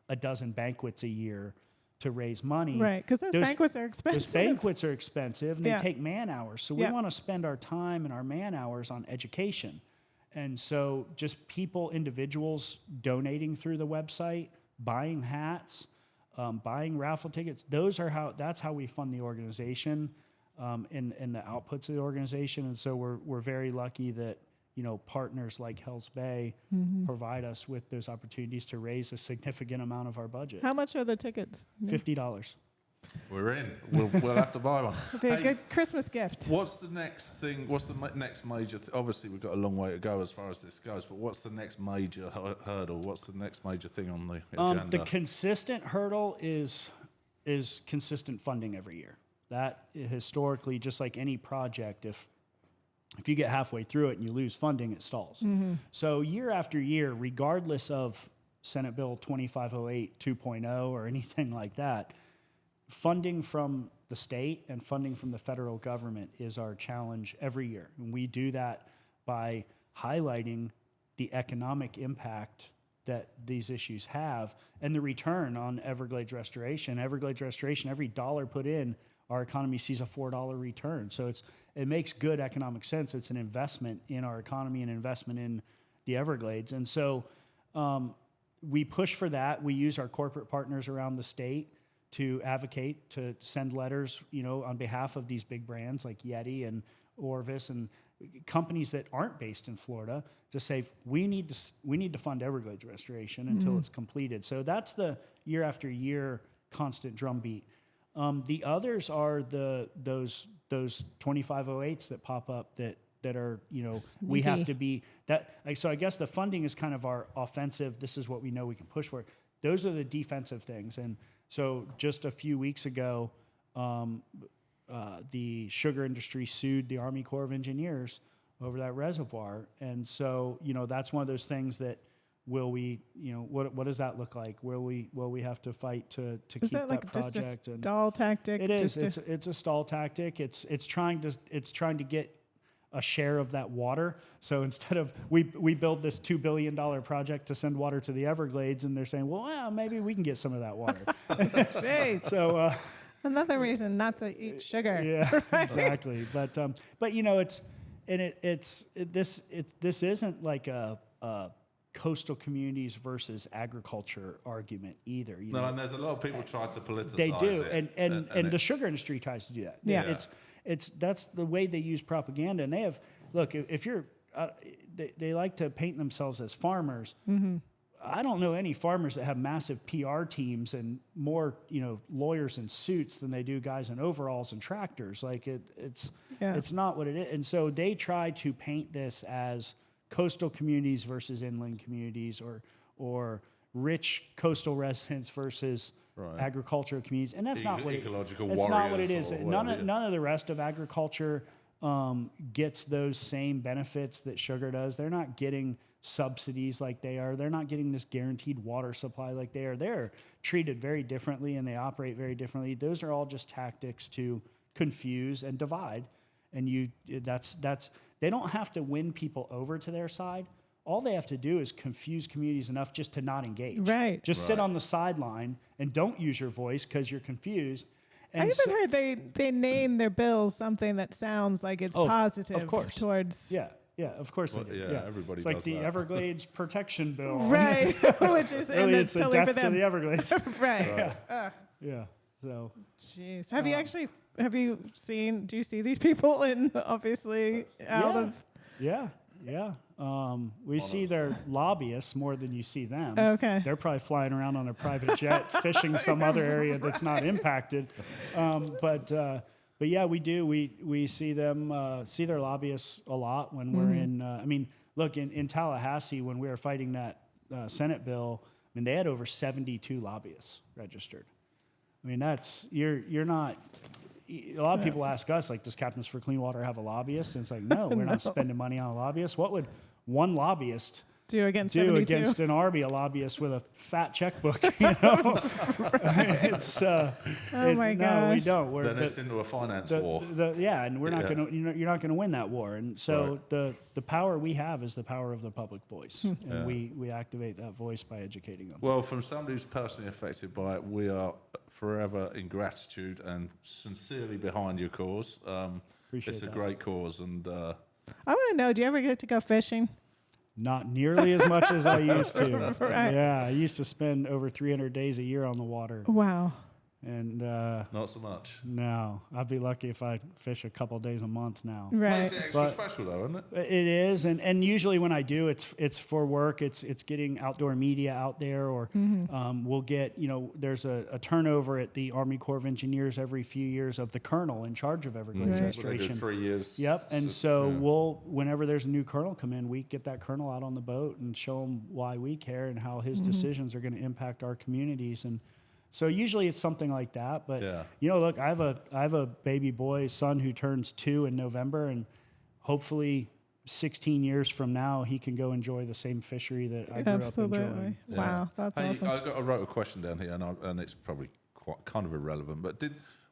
a dozen banquets a year to raise money. Right, because those banquets are expensive. Those banquets are expensive, and they take man hours. So we want to spend our time and our man hours on education. And so just individuals donating through the website, buying hats, buying raffle tickets, that's how we fund the organization and the outputs of the organization. And so we're very lucky that partners like Hells Bay provide us with those opportunities to raise a significant amount of our budget. How much are the tickets? $50. We're in. We'll have to buy one. It'll be a good Christmas gift. What's the next thing? What's the next major? Obviously, we've got a long way to go as far as this goes. But what's the next major hurdle? What's the next major thing on the agenda? The consistent hurdle is consistent funding every year. That historically, just like any project, if you get halfway through it and you lose funding, it stalls. So year after year, regardless of Senate Bill 2508 2.0 or anything like that, funding from the state and funding from the federal government is our challenge every year. And we do that by highlighting the economic impact that these issues have and the return on Everglades restoration. Everglades restoration, every dollar put in, our economy sees a $4 return. So it makes good economic sense. It's an investment in our economy and investment in the Everglades. And so we push for that. We use our corporate partners around the state to advocate, to send letters, on behalf of these big brands like Yeti and Orvis and companies that aren't based in Florida, to say we need to fund Everglades restoration until it's completed. So that's the year after year constant drumbeat. The others are those 2508s that pop up that are, we have to be that. So I guess the funding is kind of our offensive. This is what we know we can push for. Those are the defensive things. And so just a few weeks ago, the sugar industry sued the Army Corps of Engineers over that reservoir. And so, that's one of those things that will we, what does that look like? Will we have to fight to keep that project? Is that like just a stall tactic? It is. It's a stall tactic. It's trying to get a share of that water. So instead of we build this $2 billion project to send water to the Everglades, and they're saying, well, maybe we can get some of that water. So another reason not to eat sugar. Yeah, right? Exactly. But this isn't like a coastal communities versus agriculture argument either. And there's a lot of people try to politicize they do, it. And the sugar industry tries to do that. Yeah. That's the way they use propaganda. And they have, look, if you're, they like to paint themselves as farmers. I don't know any farmers that have massive PR teams and more, lawyers in suits than they do guys in overalls and tractors. Like it's not what it is. And so they try to paint this as coastal communities versus inland communities, or rich coastal residents versus agricultural communities, and that's not what it is. None of the rest of agriculture gets those same benefits that sugar does. They're not getting subsidies like they are. They're not getting this guaranteed water supply like they are. They're treated very differently and they operate very differently. Those are all just tactics to confuse and divide. And they don't have to win people over to their side. All they have to do is confuse communities enough just to not engage. Right. Just sit on the sideline and don't use your voice because you're confused. And I even heard they name their bills something that sounds like it's positive. Of course. Towards. Yeah, of course they do. Yeah, everybody it's like does the that. Everglades Protection Bill. Right. Which is really, and it's that's a totally death for them. to the Everglades. Right. Yeah. So. Jeez. Have you seen? Do you see these people in obviously out of? Yeah. We see their lobbyists more than you see them. Okay. They're probably flying around on a private jet, fishing some other area that's not impacted. But yeah, we do. We see them, see their lobbyists a lot when we're in. Look, in Tallahassee when we were fighting that Senate bill, they had over 72 lobbyists registered. That's you're not. A lot of people ask us, like, does Captains for Clean Water have a lobbyist? And it's like, no, we're not spending money on a lobbyist. What would one lobbyist do against 72? Against an Army, a lobbyist with a fat checkbook? It's oh my gosh. No, we don't. Then it's into a finance war. And we're not going to. You're not going to win that war. And so the power we have is the power of the public voice, and we activate that voice by educating them. Well, from somebody who's personally affected by it, we are forever in gratitude and sincerely behind your cause. It's a great cause, and I want to know, do you ever get to go fishing? Not nearly as much as I used to. Right. Yeah, I used to spend over 300 days a year on the water. Wow. And not so much. no, I'd be lucky if I fish a couple days a month now. Right. It's extra special though, isn't it? It is, and usually when I do, it's for work. It's getting outdoor media out there, or we'll get, there's a turnover at the Army Corps of Engineers every few years of the colonel in charge of Everglades Right. Well, they do restoration. 3 years. Yep, and so whenever there's a new colonel come in, we get that colonel out on the boat and show him why we care and how his decisions are going to impact our communities. And so usually it's something like that. But look, I have a baby boy son who turns 2 in November, and hopefully 16 years from now he can go enjoy the same fishery that I grew up enjoying. Yeah. Wow, that's awesome. I wrote a question down here, and it's probably kind of irrelevant, but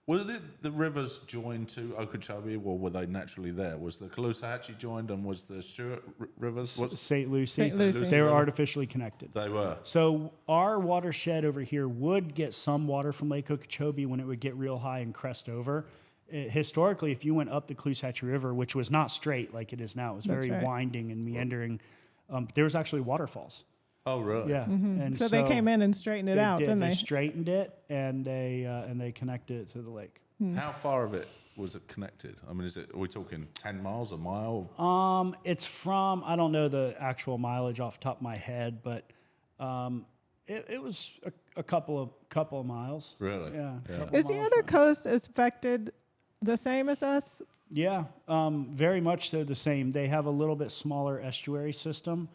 were the rivers joined to Okeechobee, or were they naturally there? Was the Caloosahatchee joined, and was the Stewart rivers? St. Lucie. St. Lucie. They were artificially connected. They were. So our watershed over here would get some water from Lake Okeechobee when it would get real high and crest over. Historically, if you went up the Caloosahatchee River, which was not straight like it is now, it was very winding and meandering, there was actually waterfalls. Oh, really? Yeah. And So they came in and straightened it out, didn't They they? straightened it, and they connected it to the lake. How far of it was it connected? I mean, are we talking 10 miles, a mile? It's from, I don't know the actual mileage off the top of my head, but it was a couple of miles. Really? Yeah. Is the other coast affected the same as us? Yeah, very much so the same. They have a little bit smaller estuary system.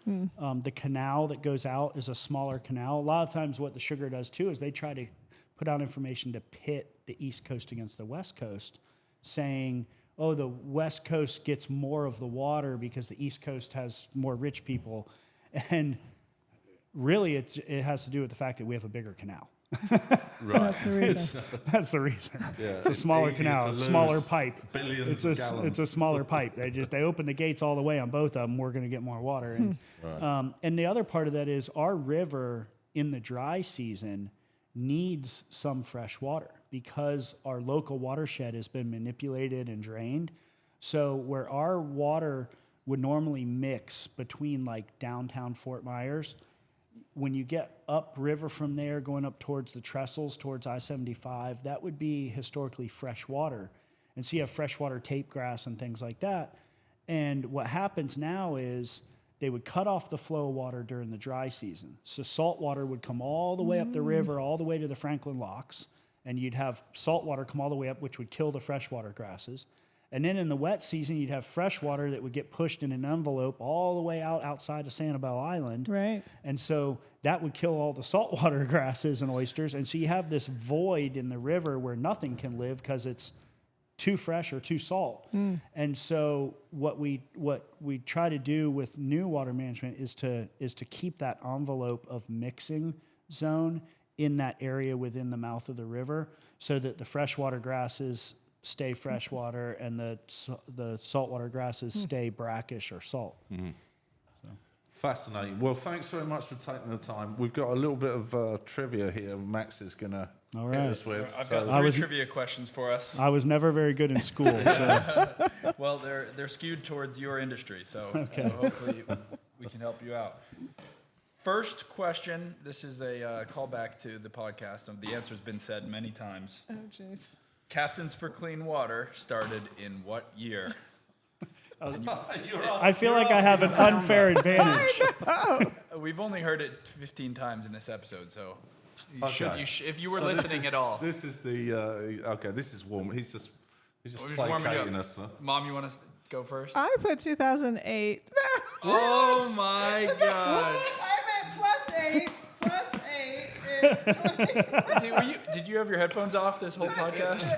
The canal that goes out is a smaller canal. A lot of times what the sugar does too is they try to put out information to pit the East Coast against the West Coast, saying, oh, the West Coast gets more of the water because the East Coast has more rich people. And really it has to do with the fact that we have a bigger canal. Right. That's the reason. That's the reason. Yeah. It's a smaller Easier canal, to it's a smaller lose pipe. billions of gallons. It's a smaller pipe. They open the gates all the way on both of them. We're going to get more water. And and the other part of that is our river in the dry season needs some fresh water because our local watershed has been manipulated and drained. So where our water would normally mix between like downtown Fort Myers, when you get upriver from there, going up towards the trestles, towards I-75, that would be historically fresh water. And so you have freshwater tape grass and things like that. And what happens now is they would cut off the flow of water during the dry season. So salt water would come all the way up the river, all the way to the Franklin Locks, and you'd have salt water come all the way up, which would kill the freshwater grasses. And then in the wet season, you'd have fresh water that would get pushed in an envelope all the way outside of Sanibel Island. Right. And so that would kill all the saltwater grasses and oysters. And so you have this void in the river where nothing can live because it's too fresh or too salt. And so what we try to do with new water management is to keep that envelope of mixing zone in that area within the mouth of the river so that the freshwater grasses stay freshwater and the saltwater grasses stay brackish or salt. Fascinating. Well, thanks very much for taking the time. We've got a little bit of trivia here. Max is going to hit us with. I've got three trivia questions for us. I was never very good in school. So. Well, they're skewed towards your industry, so hopefully we can help you out. First question. This is a callback to the podcast. The answer's been said many times. Oh, jeez. Captains for Clean Water started in what year? I feel like I have an unfair advantage. We've only heard it 15 times in this episode, so Okay. if you were listening at all. This is the okay. This is warm. He's just We're just warming placating you up. us. Huh? Mom, you want to go first? I put 2008. Oh my God! I meant plus 8. Plus 8 is 20. Did you have your headphones off this whole podcast?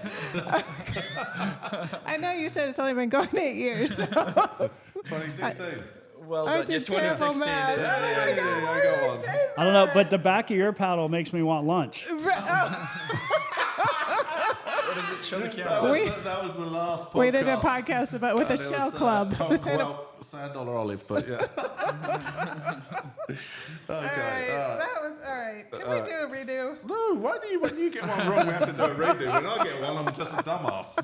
I know you said it's only been going 8 years. 2016. Well, I but did 2016 terrible is math. I go on. I don't know, but the back of your paddle makes me want lunch. What is it? Show the camera. That was the last podcast. We did a podcast about with the And it Shell was, Club. $sand olive, but yeah. Okay. All right. That was all right. Can we do a redo? No, when you get one wrong, we have to do a redo. When I get one, I'm just a dumbass.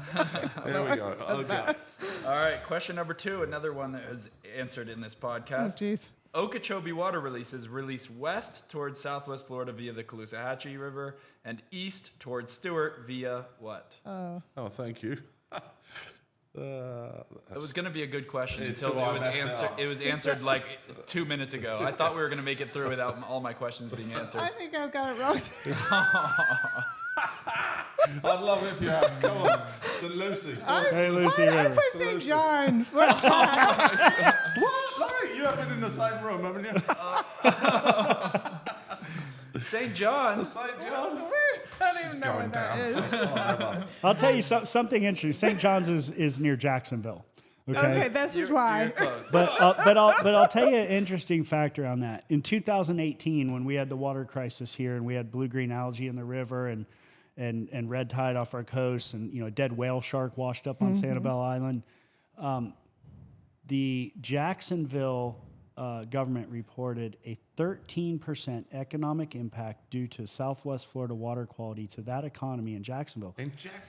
There we go. Okay. All right, question number 2, another one that was answered in this Oh, podcast. jeez. Okeechobee water releases release west towards southwest Florida via the Caloosahatchee River and east towards Stewart via what? Oh, thank you. It was going to be a good question until Until I it was messed it answered. up. It was answered like 2 minutes ago. I thought we were going to make it through without all my questions being answered. I think I've got it wrong. I'd love it if you had. Come on. St. Lucy. Hey, Lucy I River. put St. John's. What's What? Larry, you have been in the same room, haven't you? St. John. St. John. I don't even know what that is. I'll tell you something interesting. St. John's is near Jacksonville. Okay, this is why. You're close. But I'll tell you an interesting factor on that. In 2018, when we had the water crisis here and we had blue-green algae in the river and red tide off our coast and a dead whale shark washed up on Sanibel Island, the Jacksonville government reported a 13% economic impact due to Southwest Florida water quality to that economy in Jacksonville.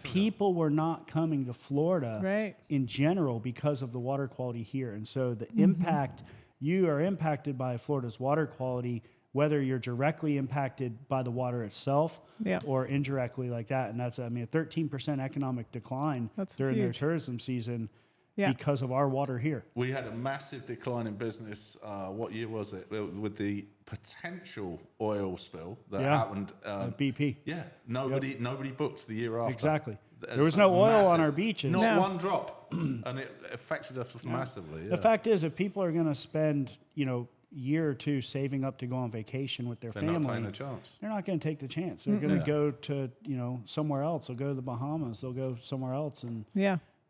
People were not coming to Florida in general because of the water quality here. And so the impact, you are impacted by Florida's water quality, whether you're directly impacted by the water itself or indirectly like that. And that's, a 13% economic decline during their tourism season because of our water here. We had a massive decline in business. What year was it? With the potential oil spill that happened. BP. Yeah. Nobody booked the year after. Exactly. There was no oil on our beaches. Not one drop. And it affected us massively. Yeah. The fact is, if people are going to spend, year or two saving up to go on vacation with their family, not taking a chance. They're not going to take the chance. They're going to go to, somewhere else. They'll go to the Bahamas. They'll go somewhere else.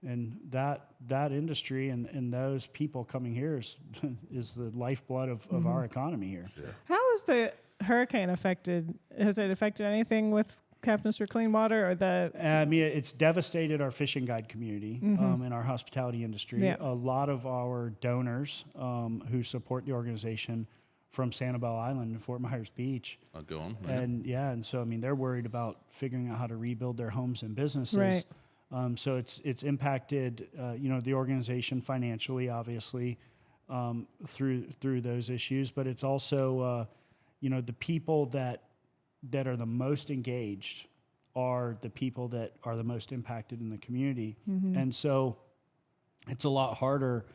And that industry and those people coming here is the lifeblood of our economy here. Yeah. How has the hurricane affected? Has it affected anything with Captains for Clean Water or the? It's devastated our fishing guide community and our hospitality industry. Yeah. A lot of our donors who support the organization from Sanibel Island and Fort Myers Beach. Go on. And so they're worried about figuring out how to rebuild their homes and businesses. Right. So it's impacted, the organization financially, obviously, through those issues. But it's also, the people that are the most engaged are the people that are the most impacted in the community. And so it's a lot harder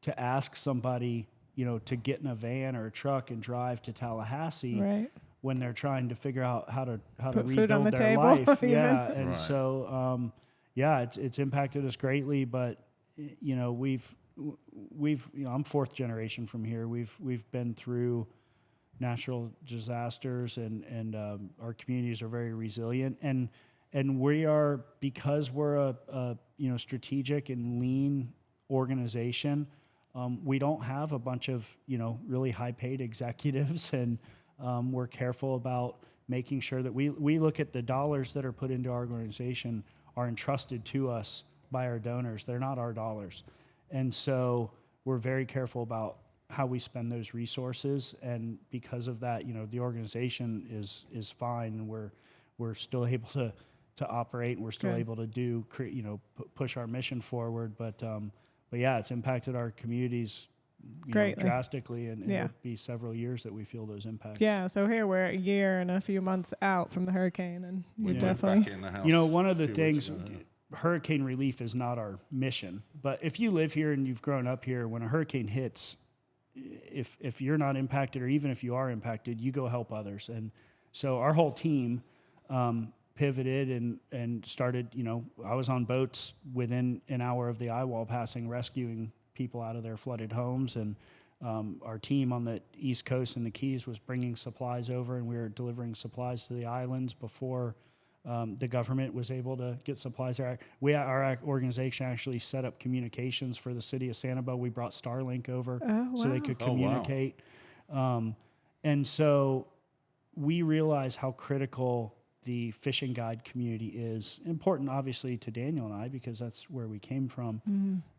to ask somebody, to get in a van or a truck and drive to Tallahassee when they're trying to figure out how to Put rebuild food on the their table, life. even. Yeah, and so. It's impacted us greatly, but we've I'm fourth generation from here. We've been through natural disasters, and our communities are very resilient, and we are, because we're a strategic and lean organization. We don't have a bunch of really high paid executives, and we're careful about making sure that we look at the dollars that are put into our organization are entrusted to us by our donors. They're not our dollars. And so we're very careful about how we spend those resources. And because of that, the organization is fine, and we're still able to operate, and we're still able to push our mission forward. But yeah, it's impacted our communities drastically, and it'll be several years that we feel those impacts. Yeah, so here we're a year and a few months out from the hurricane, and we're definitely. Back in the house one of the things, hurricane relief is not our mission. But if you live here and you've grown up here, when a hurricane hits, if you're not impacted, or even if you are impacted, you go help others. And so our whole team pivoted and started. I was on boats within an hour of the eye wall passing, rescuing people out of their flooded homes, and our team on the East Coast and the Keys was bringing supplies over, and we were delivering supplies to the islands before the government was able to get supplies there. Our organization actually set up communications for the city of Sanibel. We brought Starlink over so they could communicate. And so we realize how critical the fishing guide community is. Important, obviously, to Daniel and I, because that's where we came from.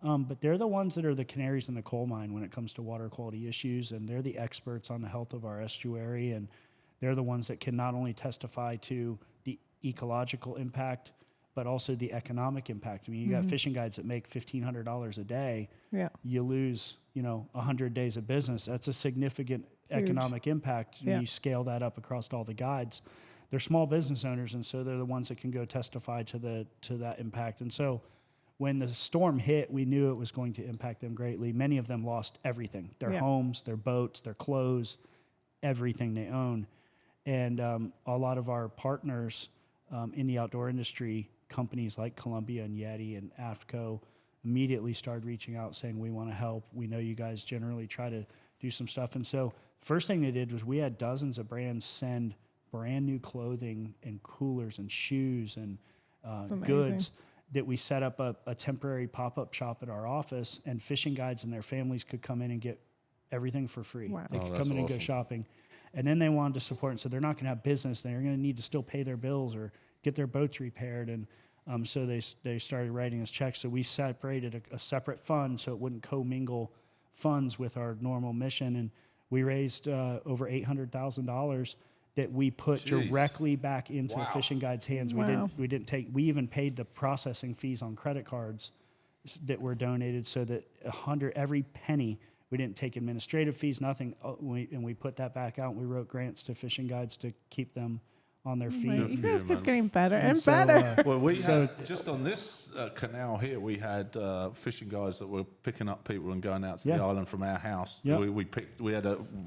But they're the ones that are the canaries in the coal mine when it comes to water quality issues, and they're the experts on the health of our estuary, and they're the ones that can not only testify to the ecological impact, but also the economic impact. I mean, you got fishing guides that make $1,500 a day. Yeah. You lose, 100 days of business. That's a significant economic impact. Yeah. You scale that up across all the guides. They're small business owners, and so they're the ones that can go testify to that impact. And so when the storm hit, we knew it was going to impact them greatly. Many of them lost everything, their homes, their boats, their clothes, everything they own. And a lot of our partners in the outdoor industry, companies like Columbia and Yeti and AFTCO, immediately started reaching out saying, we want to help. We know you guys generally try to do some stuff. And so first thing they did was we had dozens of brands send brand new clothing and coolers and shoes and goods that we set up a temporary pop-up shop at our office, and fishing guides and their families could come in and get everything for free. Wow. They could come in and go shopping. And then they wanted to support, and so they're not going to have business. They're going to need to still pay their bills or get their boats repaired. And so they started writing us checks. So we separated a separate fund so it wouldn't commingle funds with our normal mission. And we raised over $800,000 that we put directly back into the fishing guide's hands. We even paid the processing fees on credit cards that were donated, so that every penny. We didn't take administrative fees, nothing. And we put that back out. We wrote grants to fishing guides to keep them on their feet. You guys kept getting better and so, better. Well, we had, just on this canal here, we had fishing guys that were picking up people and going out to the island from our house. Yep.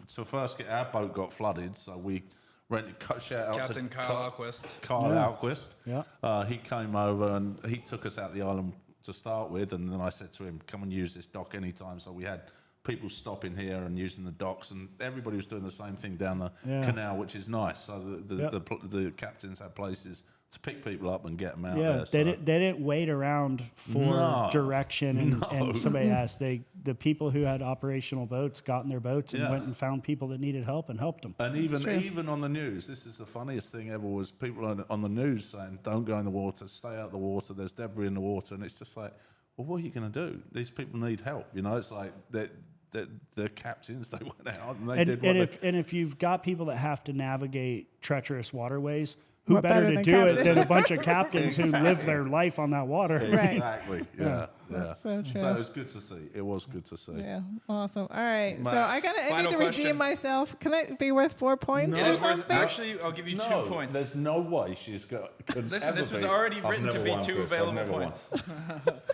So first our boat got flooded, so we rented, shout out Captain to Kyle Alquist. Kyle Alquist. Yeah. He came over and he took us out the island to start with, and then I said to him, come and use this dock anytime. So we had people stopping here and using the docks, and everybody was doing the same thing down the canal, which is nice. So the captains had places to pick people up and get them out there. Yeah, they didn't wait around for direction. And somebody asked, the people who had operational boats got in their boats and went and found people that needed help and helped them. And even on the news, this is the funniest thing ever, was people on the news saying, don't go in the water, stay out of the water, there's debris in the water. And it's just like, well, what are you going to do? These people need help. It's like the captains, they went out and they did what if you've got people that have to navigate treacherous waterways, who better to do it than a bunch of captains who live their life on that water? Right. Exactly. Yeah. That's so true. So it was good to see. It was good to see. Yeah, awesome. All right, so Max. I need to redeem myself. Can it be worth 4 points? It or is worth. something? Actually, I'll give you 2 points. There's no way she's got. Listen, this was already written to be 2 available points. All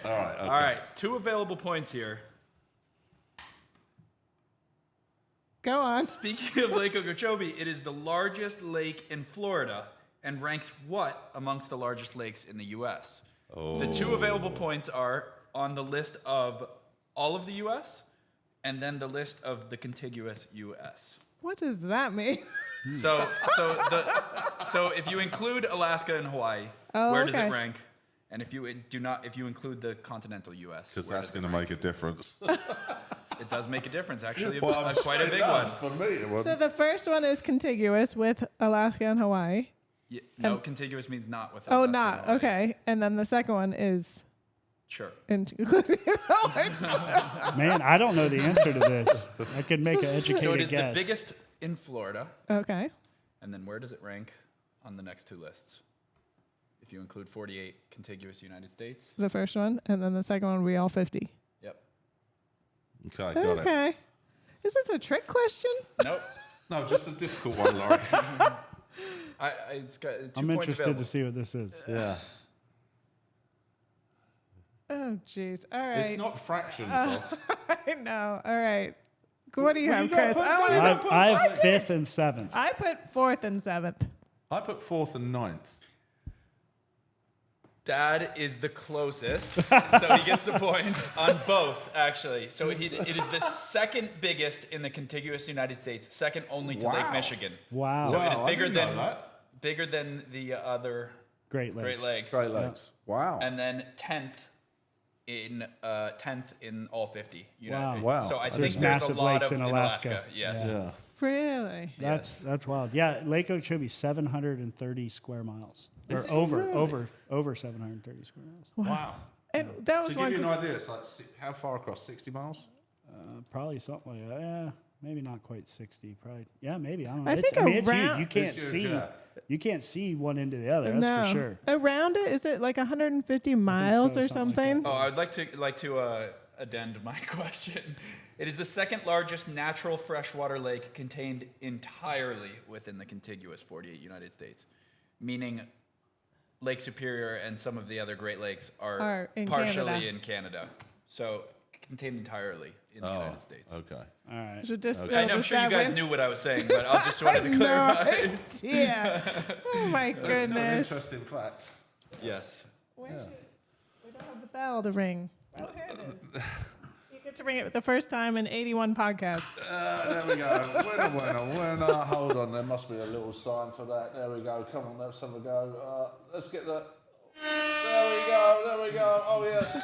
right. Okay. All right, 2 available points here. Go on. Speaking of Lake Okeechobee, it is the largest lake in Florida and ranks what amongst the largest lakes in the U.S.? The 2 available points are on the list of all of the U.S. and then the list of the contiguous U.S. What does that mean? So if you include Alaska and Hawaii, where does it rank? And if you include the continental U.S., because that's going to make a difference. It does make a difference, actually. Well, quite a big one. For me, it wasn't. So the first one is contiguous with Alaska and Hawaii. Yeah, no, contiguous means not with Oh, Alaska not. and Hawaii. Okay. And then the second one is Sure. including Man, I don't know the answer to this. I could make an educated guess. So it is the biggest in Florida. Okay. And then where does it rank on the next 2 lists? If you include 48 contiguous United States. The first one, and then the second one, we all 50. Yep. Okay, got it. Okay. Is this a trick question? Nope. No, just a difficult one, Laurie. It's got 2 I'm points interested available. to see what this is. Yeah. Oh, jeez. All right. It's not fractions. though. I know. All right. What do you Well, have, you gotta Chris? put I want to down- know. I have 5th and 7th. I put 4th and 7th. I put 4th and 9th. Dad is the closest, so he gets the points on both, actually. So it is the second biggest in the contiguous United States, second only to Lake Michigan. Wow. So it is Wow, I bigger didn't know than the other Great Lakes. Great Lakes. Great Lakes. Wow. And then 10th in all 50. Wow. So I There's think there's a massive lot lakes of in Alaska. Yes. Yeah. Really? That's wild. Yeah, Lake Okeechobee, 730 square miles. Or over 730 square miles. Wow. And that To was give one. you an idea, it's like how far across? 60 miles? Probably something like that. Yeah, maybe not quite 60. Probably, yeah, maybe. I don't know. I think it's around- huge. You can't It's see. huge, yeah. You can't see one into the other. That's for sure. Around it, is it like 150 miles so, or something like something? Oh, I'd like to addend my question. It is the second largest natural freshwater lake contained entirely within the contiguous 48 United States, meaning Lake Superior and some of the other Great Lakes are in partially Canada. in Canada. So contained entirely in the United States. Okay. All right. Should just, I'm sure you guys knew what I was saying, but I just wanted to clarify. Yeah. Oh my That's an goodness. interesting fact. Yes. We don't have the bell to ring. Oh, here it is. You get to ring it the first time in 81 podcasts. There we go. Winner. Hold on, there must be a little sign for that. There we go. Come on, let's have a go. Let's get that. There we go. Oh, yes.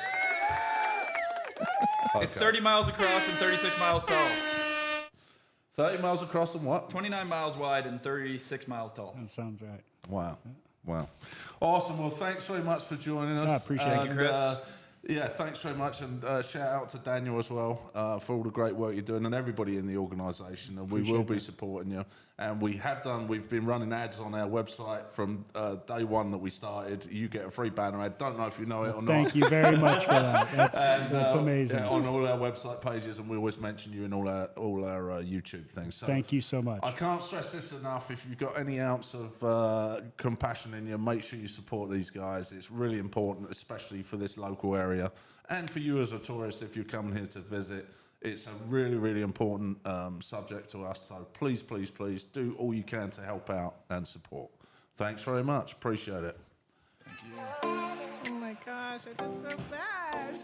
It's 30 miles across and 36 miles tall. 30 miles across and what? 29 miles wide and 36 miles tall. That sounds right. Wow. Awesome. Well, thanks very much for joining us. I appreciate it. Thank you, Chris. Yeah, thanks very much. And shout out to Daniel as well for all the great work you're doing and everybody in the organisation. And we will be supporting you. And we've been running ads on our website from day one that we started. You get a free banner ad. Don't know if you know it or not. Thank you very much for that. That's amazing. Yeah, on all our website pages, and we always mention you in all our YouTube things. So Thank you so much. I can't stress this enough. If you've got any ounce of compassion in you, make sure you support these guys. It's really important, especially for this local area and for you as a tourist if you're coming here to visit. It's a really, really important subject to us. So please, please, please do all you can to help out and support. Thanks very much. Appreciate it. Thank you. Oh my gosh, I did so bad.